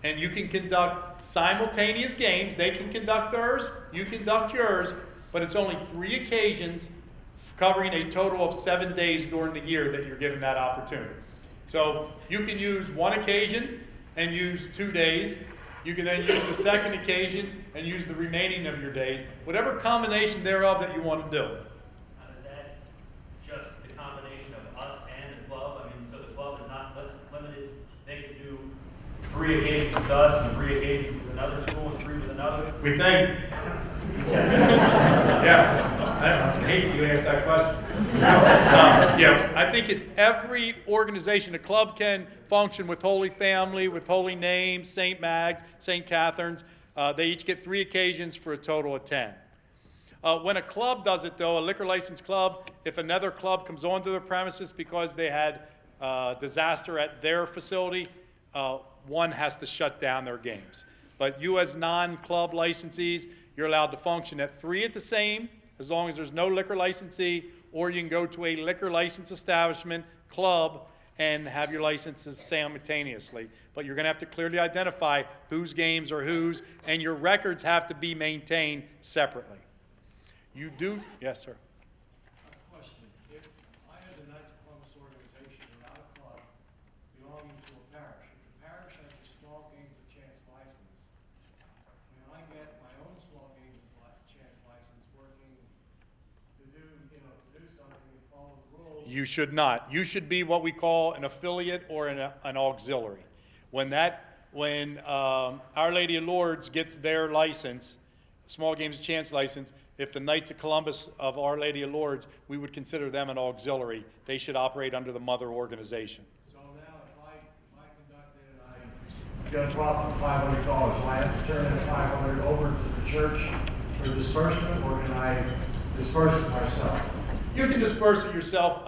and you can conduct simultaneous games. They can conduct theirs, you conduct yours, but it's only 3 occasions covering a total of 7 days during the year that you're given that opportunity. So you can use 1 occasion and use 2 days. You can then use a second occasion and use the remaining of your days, whatever combination thereof that you want to do. Is that just the combination of us and the club? I mean, so the club is not limited. They can do 3 occasions with us and 3 occasions with another school and 3 with another? We think. Yeah, I hate you asked that question. Yeah, I think it's every organization. A club can function with Holy Family, with Holy Name, St. Mag's, St. Catherine's. They each get 3 occasions for a total of 10. When a club does it, though, a liquor license club, if another club comes onto their premises because they had disaster at their facility, one has to shut down their games. But you as non-club licensees, you're allowed to function at 3 at the same, as long as there's no liquor licensee, or you can go to a liquor license establishment, club, and have your licenses simultaneously. But you're going to have to clearly identify whose games are whose, and your records have to be maintained separately. You do, yes, sir. Question. If I had the Knights of Columbus organization or not a club belonging to a parish, if the parish has a small games of chance license, and I get my own small games of chance license working to do something and follow the rules. You should not. You should be what we call an affiliate or an auxiliary. When Our Lady of Lourdes gets their license, small games of chance license, if the Knights of Columbus of Our Lady of Lourdes, we would consider them an auxiliary. They should operate under the mother organization. So now if I conducted and I get a profit of $500, do I have to turn that 500 over to the church for disbursement, or can I disperse it myself? You can disperse it yourself.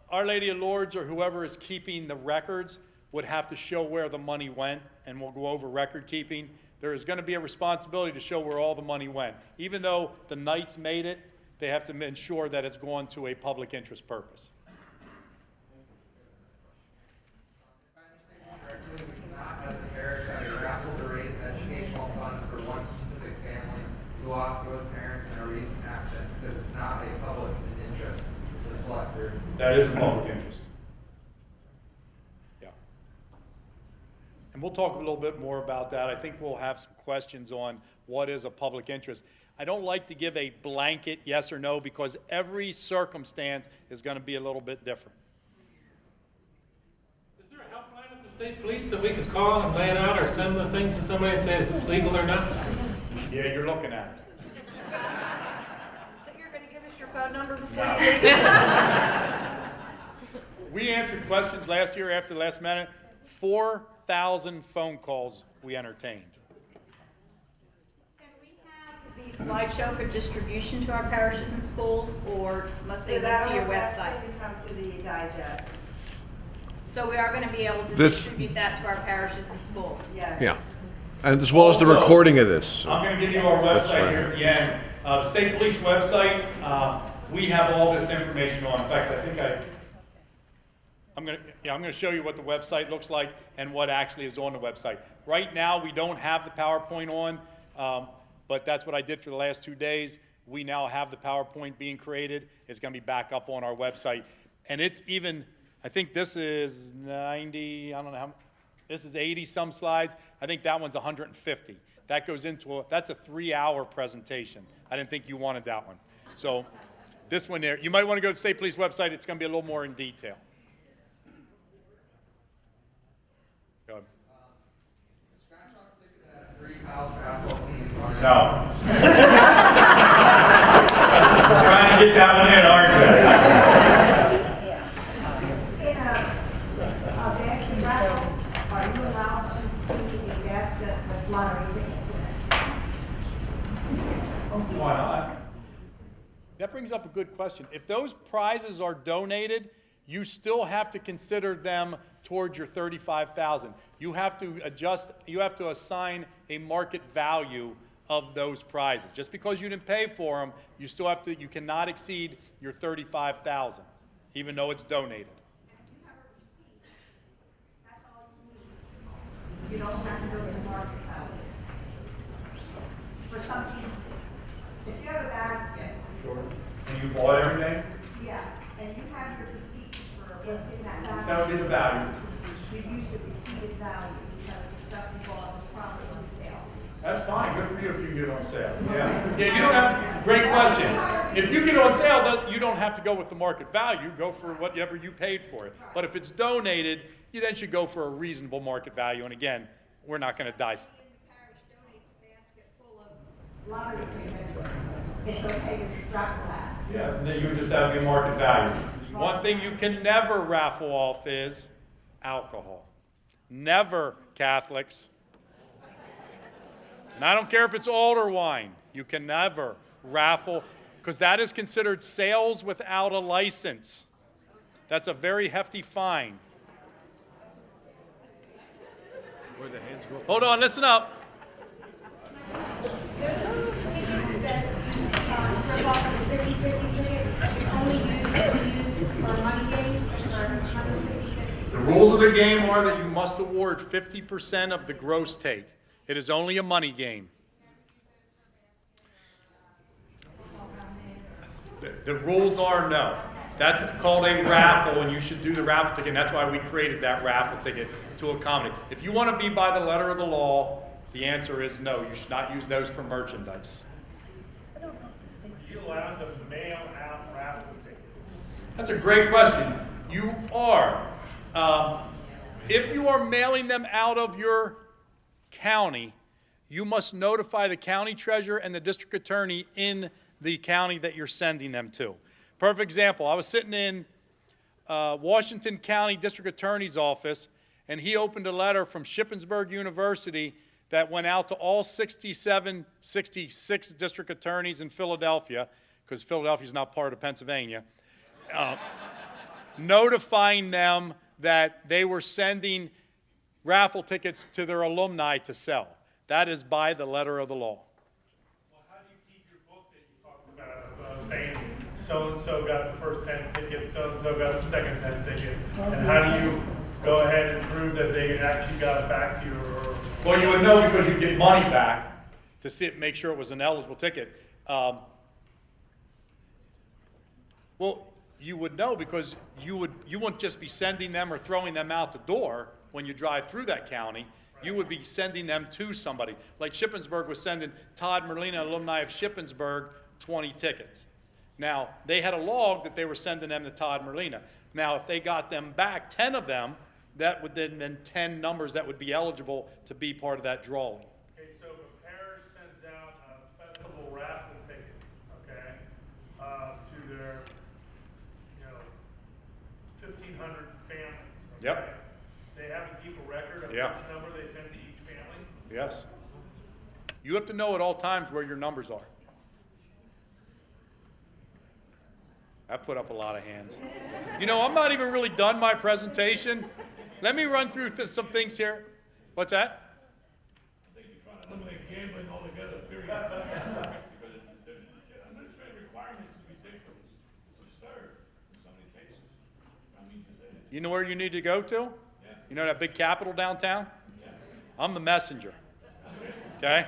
Our Lady of Lourdes or whoever is keeping the records would have to show where the money went, and we'll go over record keeping. There is going to be a responsibility to show where all the money went. Even though the Knights made it, they have to ensure that it's gone to a public interest purpose. If I understand you correctly, we cannot, as a parish, have a raffle to raise educational funds for one specific family who lost both parents in a recent accident because it's not a public interest. It's a select group. That is a public interest. Yeah. And we'll talk a little bit more about that. I think we'll have some questions on what is a public interest. I don't like to give a blanket yes or no because every circumstance is going to be a little bit different. Is there a helpline at the state police that we could call and lay it out or send the thing to somebody and say, is this legal or not? Yeah, you're looking at us. So you're gonna give us your phone number before No. you leave? We answered questions last year after the last minute. 4,000 phone calls we entertained. Can we have the slideshow for distribution to our parishes and schools, or must they So link to your that's website? going to come to the digest. So we are going to be able to This- distribute that to our parishes and schools? Yes. Yeah. And as well as the Also, recording of this. I'm going to give you our That's website fine. here at the end. The state police website, we have all this information on. In fact, I think I'm going to show you what the website looks like and what actually is on the website. Right now, we don't have the PowerPoint on, but that's what I did for the last 2 days. We now have the PowerPoint being created. It's going to be back up on our website. And it's even, I think this is 90, I don't know how, this is 80 some slides. I think that one's 150. That goes into that's a 3-hour presentation. I didn't think you wanted that one. So this one there, you might want to go to the state police website. It's going to be a little more in detail. Go ahead. The scratch off ticket has 3 college basketball teams on it. No. Trying to get that one in, aren't you? Are you allowed to invest with lottery tickets in it? Why not? That brings up a good question. If those prizes are donated, you still have to consider them towards your $35,000. You have to adjust, you have to assign a market value of those prizes. Just because you didn't pay for them, you still have to, you cannot exceed your $35,000, even though it's donated. You don't have to go to the market value. For some people, if you have a basket, Sure. And you bought everything? yeah, and you have your receipt for what's in that basket. That would be the value. You use the receipted value because the stuff you bought was probably on sale. That's fine. Good for you if you get on sale. Yeah. Yeah, you don't have to, great question. If you get on sale, you don't have to go with the market value. Go for whatever you paid for it. But if it's donated, you then should go for a reasonable market value. And again, we're not going to dice. If the parish donates a basket full of lottery tickets, it's okay to drop that. Yeah, and then you just have your market value. One thing you can never raffle off is alcohol. Never, Catholics. And I don't care if it's altar wine. You can never raffle, because that is considered sales without a license. That's a very hefty fine. Where the hands go. Hold on, listen up. The rules of the game are that you must award 50% of the gross take. It is only a money game. The rules are no. That's called a raffle, and you should do the raffle ticket, and that's why we created that raffle ticket to accommodate. If you want to be by the letter of the law, the answer is no. You should not use those for merchandise. Are you allowed to mail out raffle tickets? That's a great question. You are. If you are mailing them out of your county, you must notify the county treasurer and the district attorney in the county that you're sending them to. Perfect example, I was sitting in Washington County District Attorney's office, and he opened a letter from Shippensburg University that went out to all 66 district attorneys in Philadelphia, because Philadelphia is not part of Pennsylvania, notifying them that they were sending raffle tickets to their alumni to sell. That is by the letter of the law. Well, how do you keep your book that you talked about, saying so-and-so got the first 10 tickets, so-and-so got the second 10 ticket? And how do you go ahead and prove that they actually got it back to you? Or Well, you would know because you get money back to see it, make sure it was an eligible ticket. Well, you would know because you wouldn't just be sending them or throwing them out the door when you drive through that county. You would be sending them to somebody. Like Shippensburg was sending Todd Merlina, alumni of Shippensburg, 20 tickets. Now, they had a log that they were sending them to Todd Merlina. Now, if they got them back, 10 of them, that would then been 10 numbers that would be eligible to be part of that drawing. okay, so if a parish sends out a festival raffle ticket, okay, to their, 1,500 families. Okay? Yep. They have to keep a record of Yeah. which number they send to each family? Yes. You have to know at all times where your numbers are. I put up a lot of hands. I'm not even really done my presentation. Let me run through some things here. What's that? I think you're trying to eliminate gambling altogether, period. Because the administrative requirements is ridiculous. It's absurd in so many cases. I mean, You know where you need to go to? Yeah. You know that big Capitol downtown? Yeah. I'm the messenger. Okay?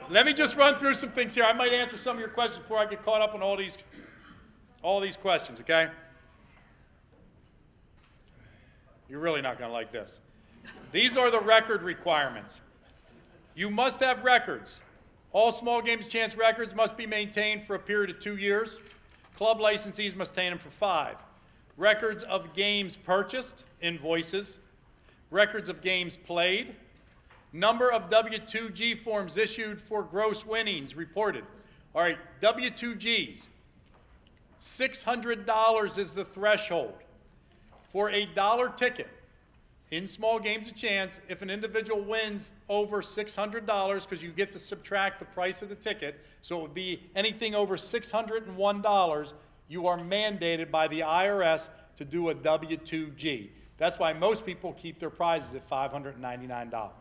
Let me just run through some things here. I might answer some of your questions before I get caught up on all these questions, okay? You're really not going to like this. These are the record requirements. You must have records. All small games chance records must be maintained for a period of 2 years. Club licensees must maintain them for 5. Records of games purchased, invoices. Records of games played. Number of W-2G forms issued for gross winnings reported. All right, W-2Gs. $600 is the threshold. For a dollar ticket in small games of chance, if an individual wins over $600, because you get to subtract the price of the ticket, so it would be anything over $601, you are mandated by the IRS to do a W-2G. That's why most people keep their prizes at $599.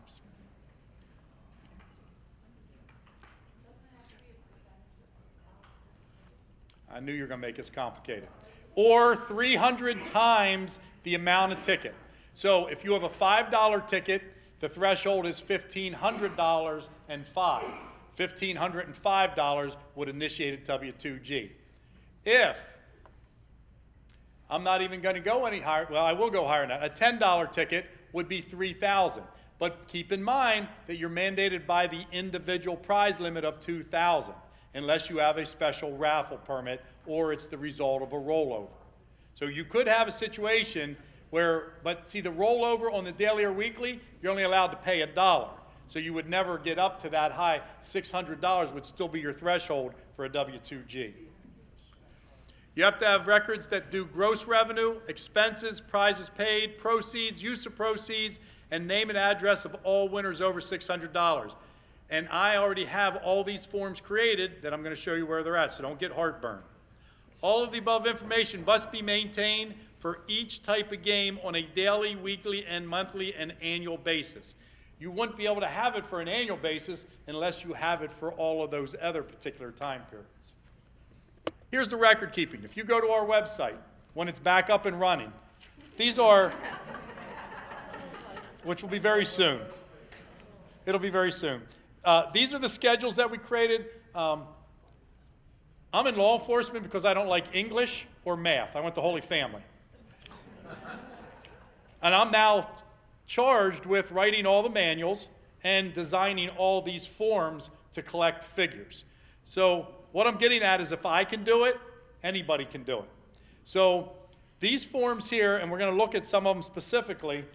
I knew you were going to make this complicated. Or 300 times the amount of ticket. So if you have a $5 ticket, the threshold is $1,500 and 5. $1,505 would initiate a W-2G. If, I'm not even going to go any higher, well, I will go higher than that. A $10 ticket would be $3,000. But keep in mind that you're mandated by the individual prize limit of $2,000. Unless you have a special raffle permit or it's the result of a rollover. So you could have a situation where, but see the rollover on the daily or weekly, you're only allowed to pay $1. So you would never get up to that high. $600 would still be your threshold for a W-2G. You have to have records that do gross revenue, expenses, prizes paid, proceeds, use of proceeds, and name and address of all winners over $600. And I already have all these forms created that I'm going to show you where they're at, so don't get heartburn. All of the above information must be maintained for each type of game on a daily, weekly, and monthly and annual basis. You wouldn't be able to have it for an annual basis unless you have it for all of those other particular time periods. Here's the record keeping. If you go to our website, when it's back up and running, these are, which will be very soon. It'll be very soon. These are the schedules that we created. I'm in law enforcement because I don't like English or math. I went to Holy Family. And I'm now charged with writing all the manuals and designing all these forms to collect figures. So what I'm getting at is if I can do it, anybody can do it. So these forms here, and we're going to look at some of them specifically,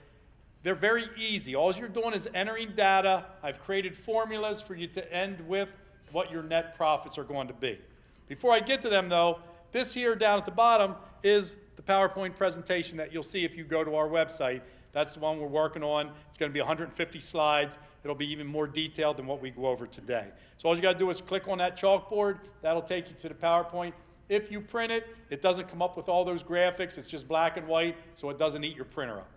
they're very easy. All you're doing is entering data. I've created formulas for you to end with what your net profits are going to be. Before I get to them, though, this here down at the bottom is the PowerPoint presentation that you'll see if you go to our website. That's the one we're working on. It's going to be 150 slides. It'll be even more detailed than what we go over today. So all you got to do is click on that chalkboard. That'll take you to the PowerPoint. If you print it, it doesn't come up with all those graphics. It's just black and white, so it doesn't eat your printer up.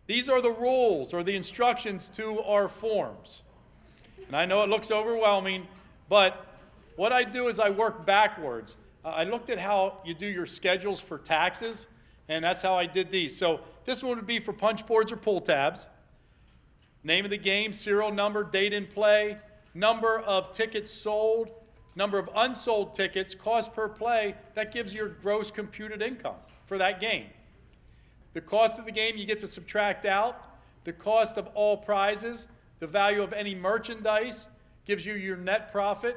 These are the rules or the instructions to our forms. And I know it looks overwhelming, but what I do is I work backwards. I looked at how you do your schedules for taxes, and that's how I did these. So this one would be for punch boards or pull tabs. Name of the game, serial number, date in play, number of tickets sold, number of unsold tickets, cost per play. That gives your gross computed income for that game. The cost of the game you get to subtract out, the cost of all prizes, the value of any merchandise, gives you your net profit.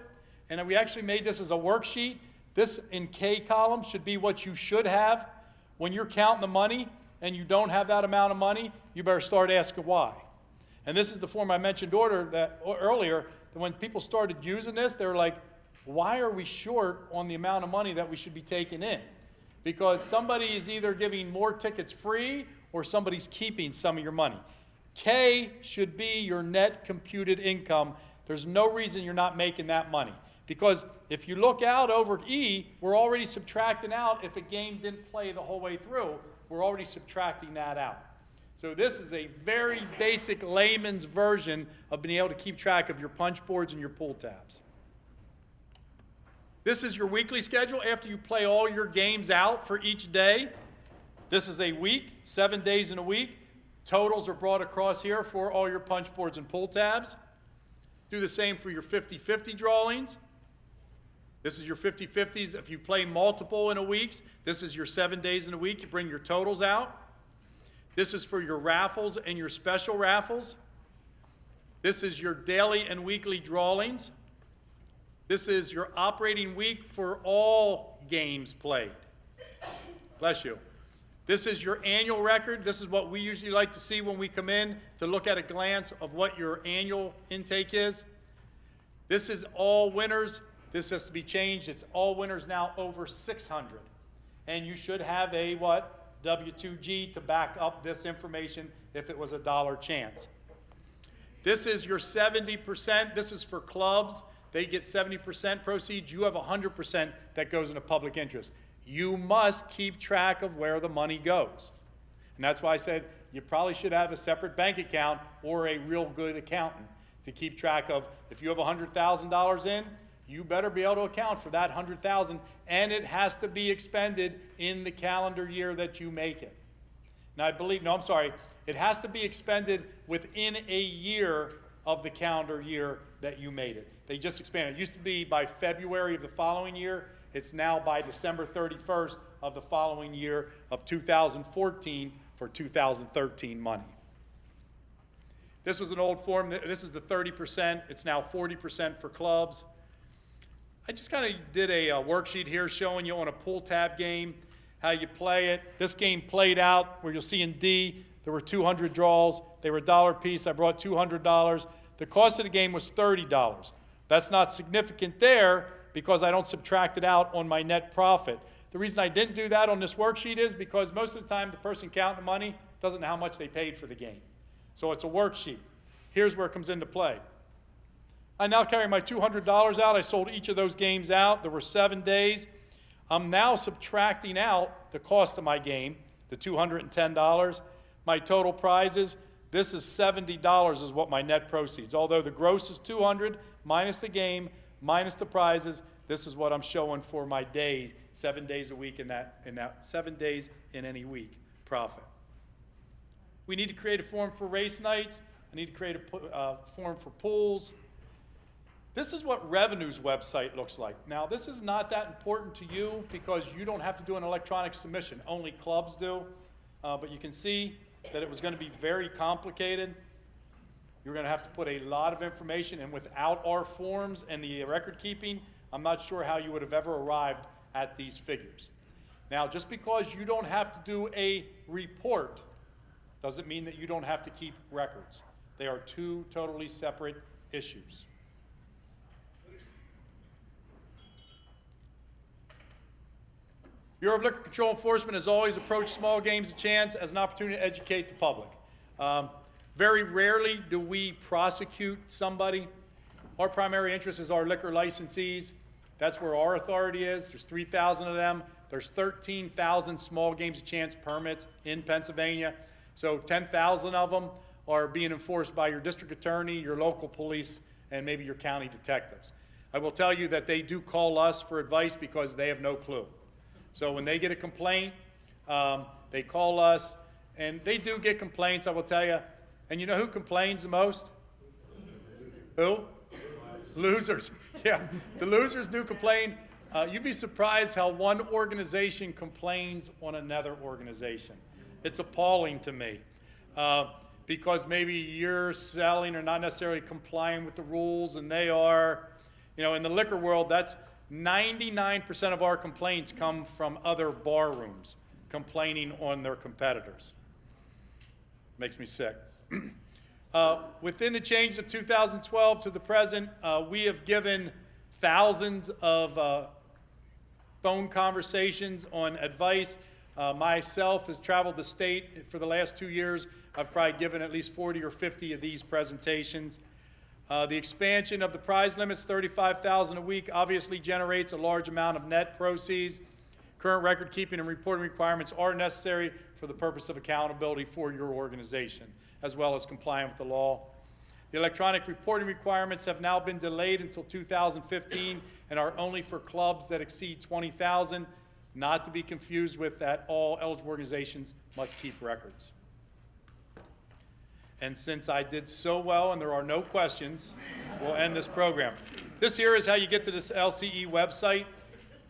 And we actually made this as a worksheet. This in K column should be what you should have. When you're counting the money and you don't have that amount of money, you better start asking why. And this is the form I mentioned earlier, that when people started using this, they were like, why are we short on the amount of money that we should be taking in? Because somebody is either giving more tickets free or somebody's keeping some of your money. K should be your net computed income. There's no reason you're not making that money. Because if you look out over E, we're already subtracting out if a game didn't play the whole way through, we're already subtracting that out. So this is a very basic layman's version of being able to keep track of your punch boards and your pull tabs. This is your weekly schedule after you play all your games out for each day. This is a week, 7 days in a week. Totals are brought across here for all your punch boards and pull tabs. Do the same for your 50-50 drawings. This is your 50-50s. If you play multiple in a week, this is your 7 days in a week. You bring your totals out. This is for your raffles and your special raffles. This is your daily and weekly drawings. This is your operating week for all games played. Bless you. This is your annual record. This is what we usually like to see when we come in to look at a glance of what your annual intake is. This is all winners. This has to be changed. It's all winners now over 600. And you should have a what? W2G to back up this information if it was a dollar chance. This is your 70%. This is for clubs. They get 70% proceeds. You have 100% that goes into public interest. You must keep track of where the money goes. And that's why I said you probably should have a separate bank account or a real good accountant to keep track of. If you have $100,000 in, you better be able to account for that $100,000, and it has to be expended in the calendar year that you make it. Now it has to be expended within a year of the calendar year that you made it. They just expanded. It used to be by February of the following year. It's now by December 31st of the following year of 2014 for 2013 money. This was an old form. This is the 30%. It's now 40% for clubs. I just kind of did a worksheet here showing you on a pull tab game how you play it. This game played out where you'll see in D, there were 200 draws. They were $1 a piece. I brought $200. The cost of the game was $30. That's not significant there because I don't subtract it out on my net profit. The reason I didn't do that on this worksheet is because most of the time the person counting the money doesn't know how much they paid for the game. So it's a worksheet. Here's where it comes into play. I now carry my $200 out. I sold each of those games out. There were 7 days. I'm now subtracting out the cost of my game, the $210. My total prizes, this is $70 is what my net proceeds. Although the gross is $200 minus the game, minus the prizes, this is what I'm showing for my days, 7 days a week in that 7 days in any week profit. We need to create a form for race nights. I need to create a form for pools. This is what Revenue's website looks like. Now, this is not that important to you because you don't have to do an electronic submission. Only clubs do. But you can see that it was going to be very complicated. You're going to have to put a lot of information, and without our forms and the record keeping, I'm not sure how you would have ever arrived at these figures. Now, just because you don't have to do a report doesn't mean that you don't have to keep records. They are two totally separate issues. Bureau of Liquor Control Enforcement has always approached small games of chance as an opportunity to educate the public. Very rarely do we prosecute somebody. Our primary interest is our liquor licensees. That's where our authority is. There's 3,000 of them. There's 13,000 small games of chance permits in Pennsylvania. So 10,000 of them are being enforced by your district attorney, your local police, and maybe your county detectives. I will tell you that they do call us for advice because they have no clue. So when they get a complaint, they call us, and they do get complaints, I will tell you. And you know who complains the most? Who? Losers. Yeah, the losers do complain. You'd be surprised how one organization complains on another organization. It's appalling to me. Because maybe you're selling or not necessarily complying with the rules, and they are, you know, in the liquor world, that's 99% of our complaints come from other bar rooms complaining on their competitors. Makes me sick. Within the change of 2012 to the present, we have given thousands of phone conversations on advice. Myself has traveled the state for the last 2 years. I've probably given at least 40 or 50 of these presentations. The expansion of the prize limits, $35,000 a week, obviously generates a large amount of net proceeds. Current record keeping and reporting requirements are necessary for the purpose of accountability for your organization, as well as complying with the law. The electronic reporting requirements have now been delayed until 2015 and are only for clubs that exceed 20,000, not to be confused with that all eligible organizations must keep records. And since I did so well and there are no questions, we'll end this program. This here is how you get to this LCE website.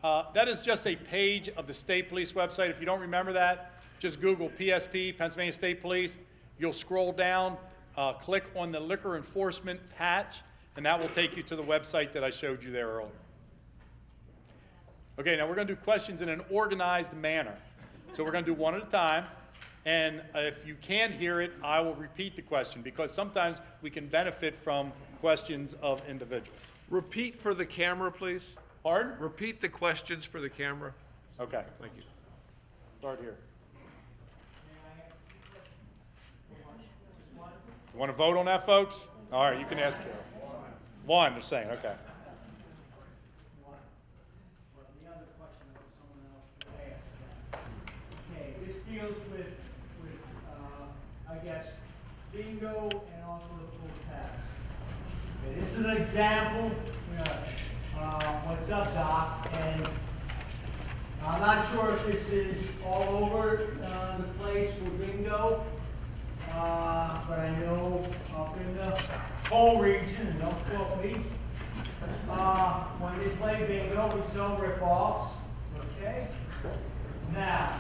That is just a page of the state police website. If you don't remember that, just Google PSP, Pennsylvania State Police. You'll scroll down, click on the liquor enforcement patch, and that will take you to the website that I showed you there earlier. Okay, now we're going to do questions in an organized manner. So we're going to do one at a time, and if you can't hear it, I will repeat the question, because sometimes we can benefit from questions of individuals. Repeat for the camera, please. Pardon? Repeat the questions for the camera. Okay. Thank you. Start here. You want to vote on that, folks? All right, you can ask. One, they're saying, okay. The other question that someone else could ask. Okay, this deals with I guess, bingo and also the pool tabs. Okay, this is an example. What's up, Doc? And I'm not sure if this is all over the place for bingo, but I know up in the whole region, and don't quote me, when they play bingo, we sell rip-offs, okay? Now,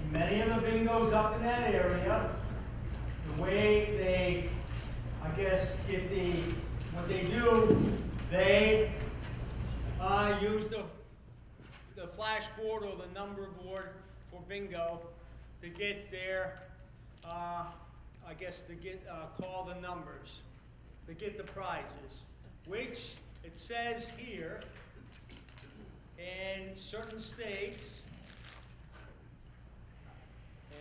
in many of the bingos up in that area, the way they, I guess, get what they do, they use the flash board or the number board for bingo to get their, I guess, to get call the numbers, to get the prizes, which it says here in certain states,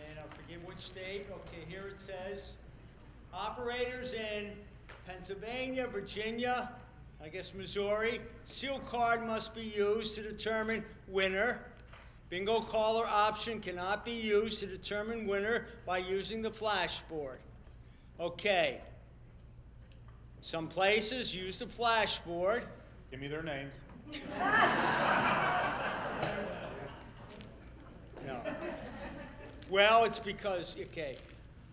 and I forget which state. Okay, here it says operators in Pennsylvania, Virginia, I guess Missouri, seal card must be used to determine winner. Bingo caller option cannot be used to determine winner by using the flash board. Okay. Some places use the flash board. Give me their names. No. Well, it's because, okay,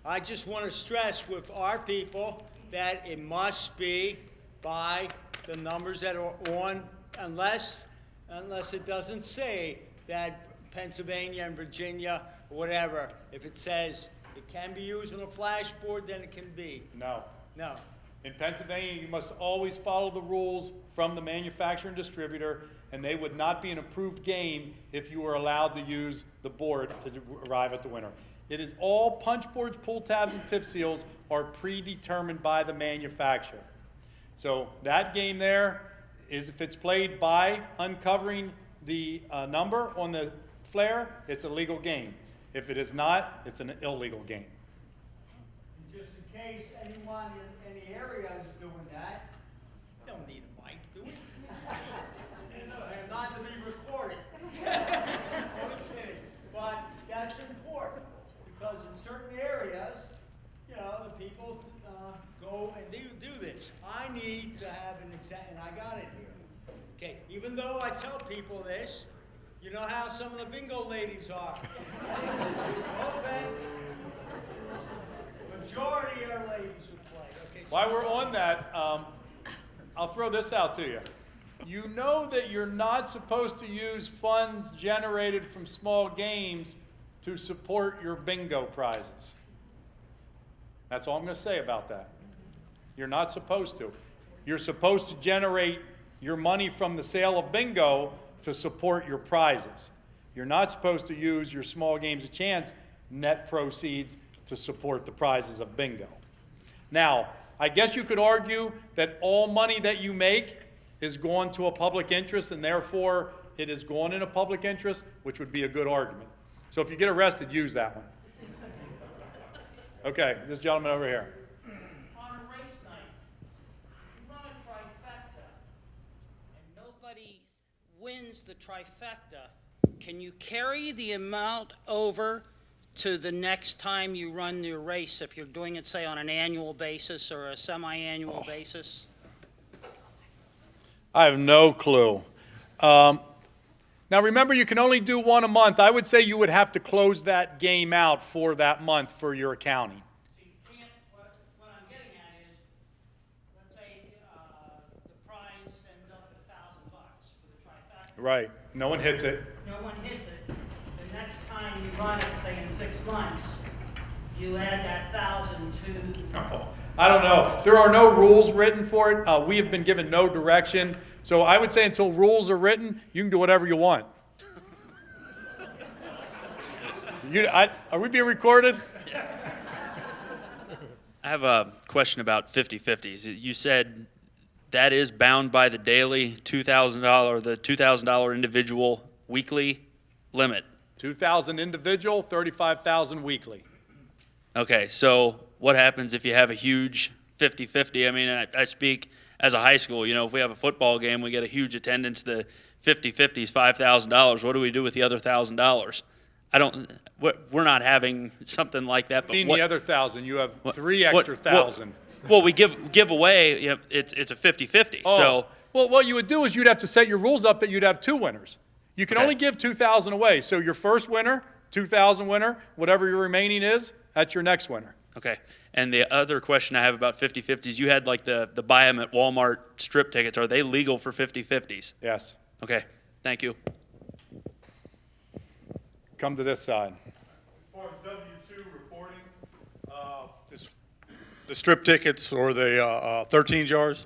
I just want to stress with our people that it must be by the numbers that are on, unless it doesn't say that Pennsylvania and Virginia, or whatever. If it says it can be used on a flash board, then it can be. No. No. In Pennsylvania, you must always follow the rules from the manufacturer and distributor, and they would not be an approved game if you were allowed to use the board to arrive at the winner. It is all punch boards, pull tabs, and tip seals are predetermined by the manufacturer. So that game there is, if it's played by uncovering the number on the flare, it's a legal game. If it is not, it's an illegal game. Just in case anyone in the area is doing that, you don't need a mic, do we? And not to be recorded. Okay. But that's important, because because in certain areas, you know, the people go and do this. I need to have an and I got it here. Okay, even though I tell people this, you know how some of the bingo ladies are. No offense. Majority are ladies who play. Okay, so While we're on that, I'll throw this out to you. You know that you're not supposed to use funds generated from small games to support your bingo prizes. That's all I'm going to say about that. You're not supposed to. You're supposed to generate your money from the sale of bingo to support your prizes. You're not supposed to use your small games of chance net proceeds to support the prizes of bingo. Now, I guess you could argue that all money that you make is going to a public interest and therefore it is going in a public interest, which would be a good argument. So if you get arrested, use that one. Okay, this gentleman over here. On a race night, you run a trifecta, and nobody wins the trifecta. Can you carry the amount over to the next time you run your race if you're doing it, say, on an annual basis or a semi-annual basis? I have no clue. Now remember, you can only do one a month. I would say you would have to close that game out for that month for your accounting. So you can't, what I'm getting at is, let's say the prize ends up at $1,000 for the trifecta. Right. No one hits it. No one hits it. The next time you run it, say in 6 months, you add that 1,000 to... Oh, I don't know. There are no rules written for it. We have been given no direction. So I would say until rules are written, you can do whatever you want. Are we being recorded? I have a question about 50/50s. You said that is bound by the daily $2,000, the $2,000 individual weekly limit. 2,000 individual, 35,000 weekly. Okay, so what happens if you have a huge 50/50? I mean, I speak as a high school. You know, if we have a football game, we get a huge attendance. The 50/50 is $5,000. What do we do with the other $1,000? We're not having something like that. But the other 1,000, you have three extra 1,000. Well, we give away. You know, it's a 50/50. Oh. So well, what you would do is you'd have to set your rules up that you'd have two winners. You can only give 2,000 away. So your first winner, 2,000 winner, whatever your remaining is, that's your next winner. Okay. And the other question I have about 50/50s, you had like the buy them at Walmart strip tickets. Are they legal for 50/50s? Yes. Okay. Thank you. Come to this side. As far as W-2 reporting, the strip tickets or the 13 jars,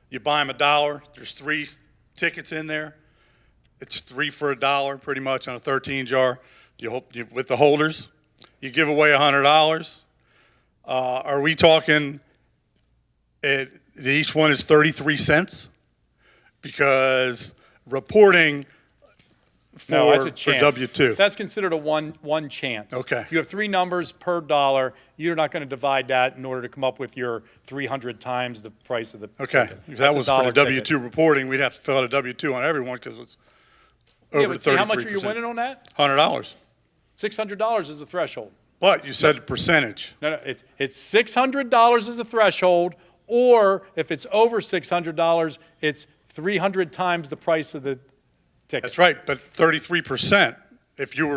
you buy them $1. There's 3 tickets in there. It's 3 for $1 pretty much on a 13 jar. With the holders, you give away $100. Are we talking each one is 33 cents? Because reporting No, that's a for chance. W-2. That's considered a one chance. Okay. You have 3 numbers per dollar. You're not going to divide that in order to come up with your 300 times the price of the Okay, ticket. because that That's was a for dollar the ticket. W-2 reporting. We'd have to fill out a W-2 on everyone because it's Yeah, over but the 33%. see, how much are you winning on that? $100. $600 is the threshold. But you said percentage. No, it's $600 is the threshold, or if it's over $600, it's 300 times the price of the ticket. That's right, but 33%. If you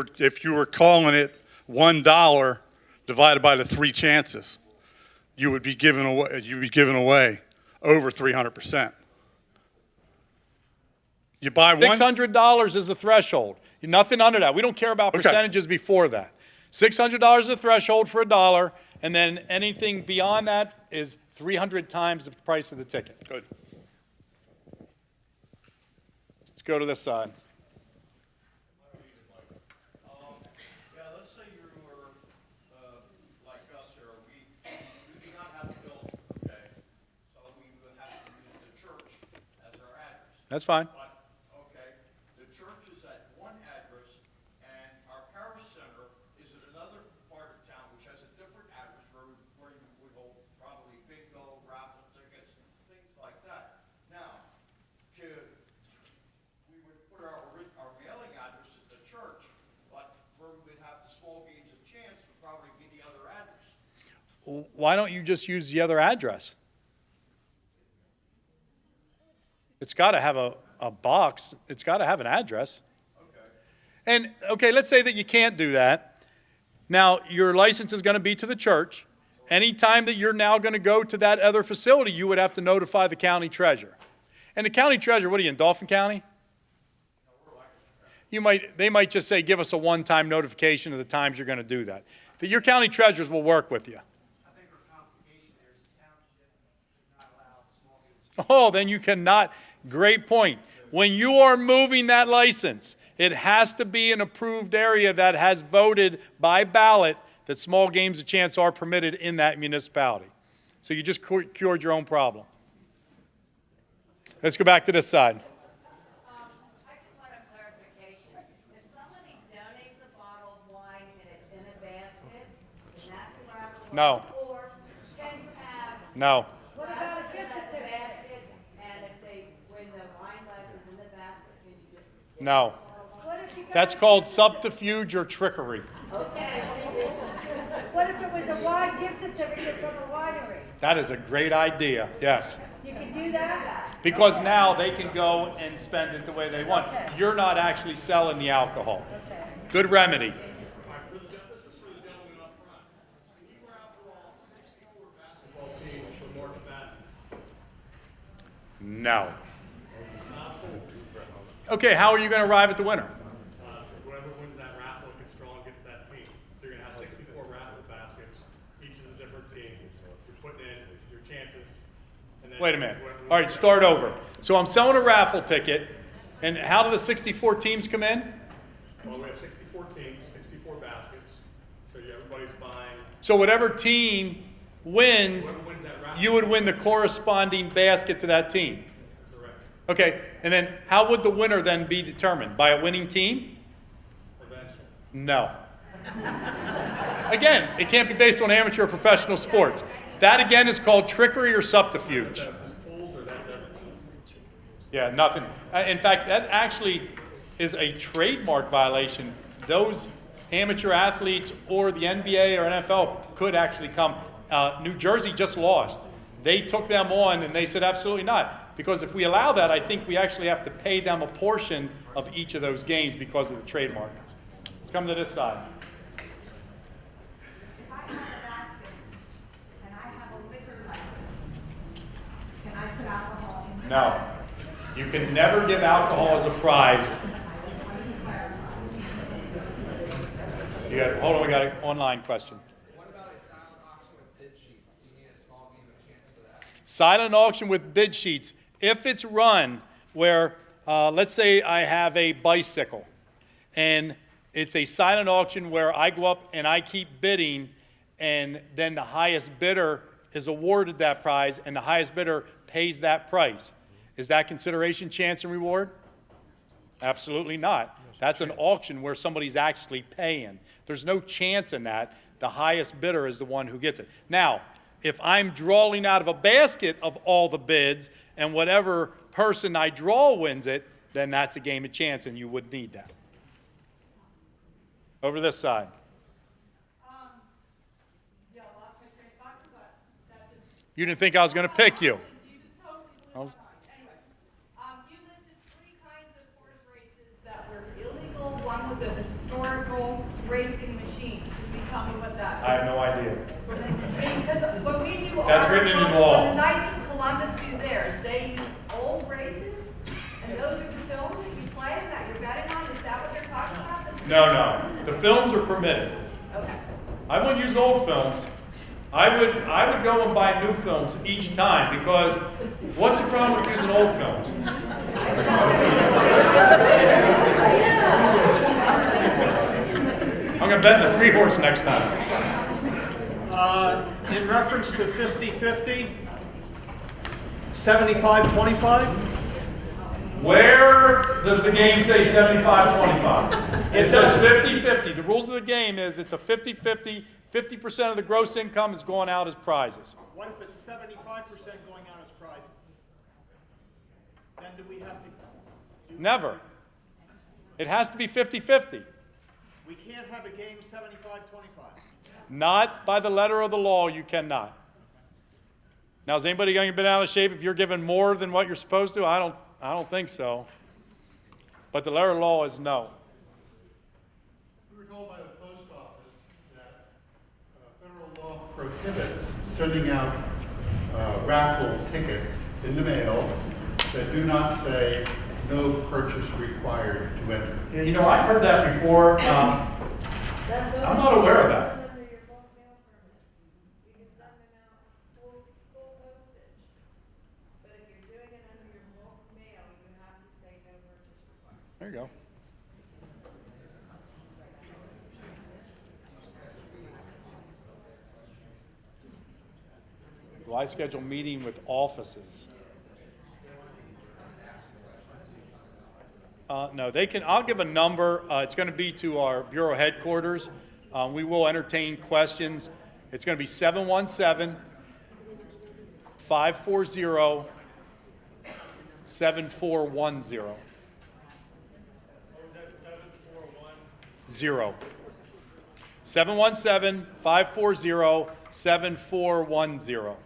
were calling it $1 divided by the 3 chances, you'd be giving away over 300%. You buy one. $600 is the threshold. Nothing under that. We don't care about percentages before that. $600 is the threshold for $1, and then anything beyond that is 300 times the price of the ticket. Good. Let's go to this side. Yeah, let's say you were like us here. We do not have a building, okay? So we would have to use the church as our address. That's fine. But, okay, the church is at one address, and our parish center is at another part of town, which has a different address where you would hold probably bingo, raffle tickets, things like that. Now, we would put our mailing address at the church, but where we would have the small games of chance would probably why don't you just use the other address? It's got to have a box. It's got to have an address. And, okay, let's say that you can't do that. Now, your license is going to be to the church. Anytime that you're now going to go to that other facility, you would have to notify the county treasurer. And the county treasurer, what are you, in Dauphin County? They might just say, give us a one-time notification of the times you're going to do that. But your county treasurers will work with you. Oh, then you cannot. Great point. When you are moving that license, it has to be an approved area that has voted by ballot that small games of chance are permitted in that municipality. So you just cured your own problem. Let's go back to this side. I just want a clarification. If somebody donates a bottle of wine and it's in a basket, is that the raffle? No. Or can you have No. what about a gift basket, and if they, when the wine glass is in the basket, can you just? No. That's called subterfuge or trickery. Okay. What if it was a wine gift certificate from a winery? That is a great idea, yes. You can do that? Because now they can go and spend it the way they want. You're not actually selling the alcohol. Good remedy. No. Okay, how are you going to arrive at the winner? Whoever wins that raffle gets drawn gets that team. So you're going to have 64 raffle baskets. Each is a different team. You're putting in your chances. And then Wait a minute. All right, start over. So I'm selling a raffle ticket, and how do the 64 teams come in? Well, we have 64 teams, 64 baskets. So everybody's buying. So whatever team wins, you would win the corresponding basket to that team. Correct. Okay, and then how would the winner then be determined? By a winning team? Eventually. No. Again, it can't be based on amateur or professional sports. That again is called trickery or subterfuge. Yeah, nothing. In fact, that actually is a trademark violation. Those amateur athletes or the NBA or NFL could actually come. New Jersey just lost. They took them on and they said absolutely not. Because if we allow that, I think we actually have to pay them a portion of each of those games because of the trademark. Let's come to this side. If I have a basket and I have a liquor license, can I put alcohol in the No. basket? You can never give alcohol as a prize. Hold on, we got an online question. What about a silent auction with bid sheets? Do you need a small game of chance for that? Silent auction with bid sheets. If it's run where, let's say I have a bicycle, and it's a silent auction where I go up and I keep bidding, and then the highest bidder is awarded that prize, and the highest bidder pays that price. Is that consideration, chance, and reward? Absolutely not. That's an auction where somebody's actually paying. There's no chance in that. The highest bidder is the one who gets it. Now, if I'm drawing out of a basket of all the bids and whatever person I draw wins it, then that's a game of chance and you would need that. Over this side. You didn't think I was going to pick you. Oh. You listed 3 kinds of horse races that were illegal. One was a historical racing machine. Can you tell me what that is? I have no idea. Because when we do That's written in the law. when the Knights of Columbus do theirs, they use old races, and those are the films that you play and that you're betting on. Is that what they're talking about? No. The films are permitted. Okay. I wouldn't use old films. I would go and buy new films each time because what's the problem with using old films? I'm going to bet in the 3-horse next time. In reference to 50-50, 75-25? Where does the game say 75-25? It says 50-50. The rules of the game is it's a 50-50. 50% of the gross income is going out as prizes. What if it's 75% going out as prizes? Then do we have to? Never. It has to be 50-50. We can't have a game 75-25. Not by the letter of the law, you cannot. Now, is anybody going to be out of shape if you're given more than what you're supposed to? I don't think so. But the letter of the law is no. We were told by the post office that federal law prohibits sending out raffle tickets in the mail that do not say no purchase required to enter. Yeah, you know, I've heard that before. I'm not aware of that. There you go. Will I schedule meeting with offices? No, they can. I'll give a number. It's going to be to our bureau headquarters. We will entertain questions. It's going to be 717-540-7410. 717-540-7410.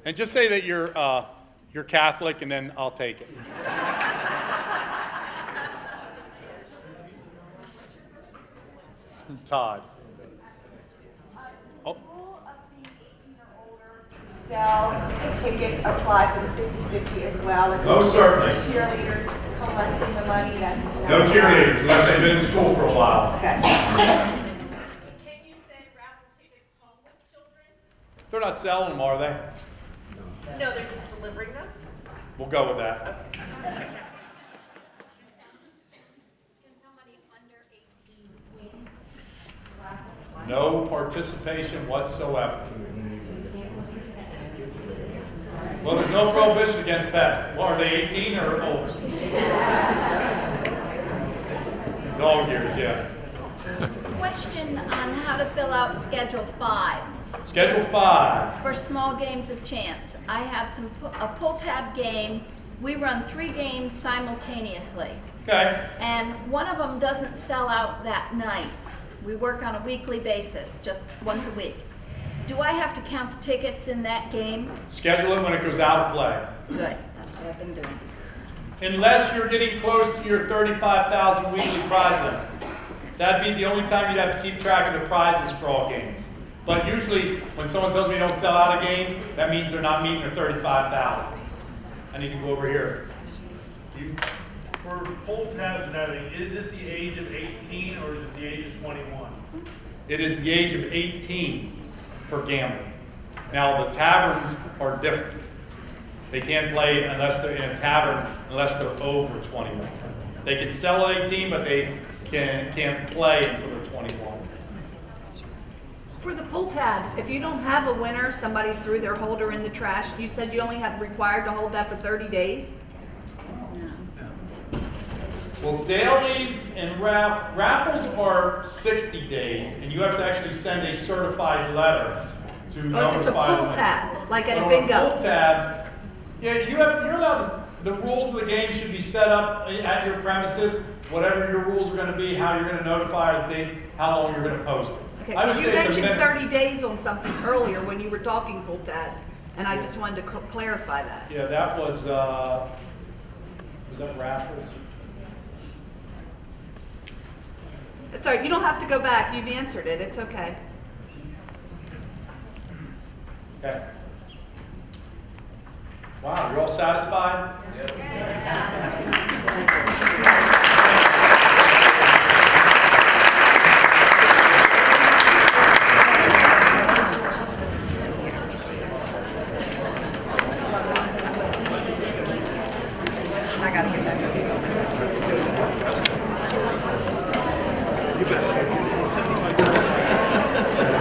And just say that you're Catholic, and then I'll take it. Todd. Oh. Sell tickets, apply for the 50/50 as well. Oh, certainly. Cheerleaders collecting the money. No cheerleaders unless they've been in school for a while. Okay. Can you send raffle tickets home with children? They're not selling them, are they? No, they're just delivering them. We'll go with that. Can somebody under 18 win? No participation whatsoever. Well, there's no prohibition against pets. Well, are they 18 or older? Dog years, yeah. Question on how to fill out Schedule 5. Schedule 5. For small games of chance. I have a pull tab game. We run 3 games simultaneously. Okay. And one of them doesn't sell out that night. We work on a weekly basis, just once a week. Do I have to count the tickets in that game? Schedule it when it goes out of play. Good, that's what I've been doing. Unless you're getting close to your 35,000 weekly prize limit. That'd be the only time you'd have to keep track of the prizes for all games. But usually, when someone tells me they don't sell out a game, that means they're not meeting their 35,000. I need to go over here. For pull tabs and everything, is it the age of 18 or is it the age of 21? It is the age of 18 for gambling. Now, the taverns are different. They can't play unless they're in a tavern unless they're over 21. They can sell at 18, but they can't play until they're 21. For the pull tabs, if you don't have a winner, somebody threw their holder in the trash, you said you only have required to hold that for 30 days? Well, dailies and raffles are 60 days, and you have to actually send a certified letter to notify. Oh, if it's a pull tab, like at a But on bingo. pull tab, yeah, you're allowed to, the rules of the game should be set up at your premises, whatever your rules are going to be, how you're going to notify the date, how long you're going to post it. Okay, I would because you say it's a mentioned minute. 30 days on something earlier when you were talking pull tabs, and I just wanted to clarify that. Yeah, that was that raffles? It's all right, you don't have to go back, you've answered it, it's okay. Okay. Wow, you're all satisfied? I gotta get back.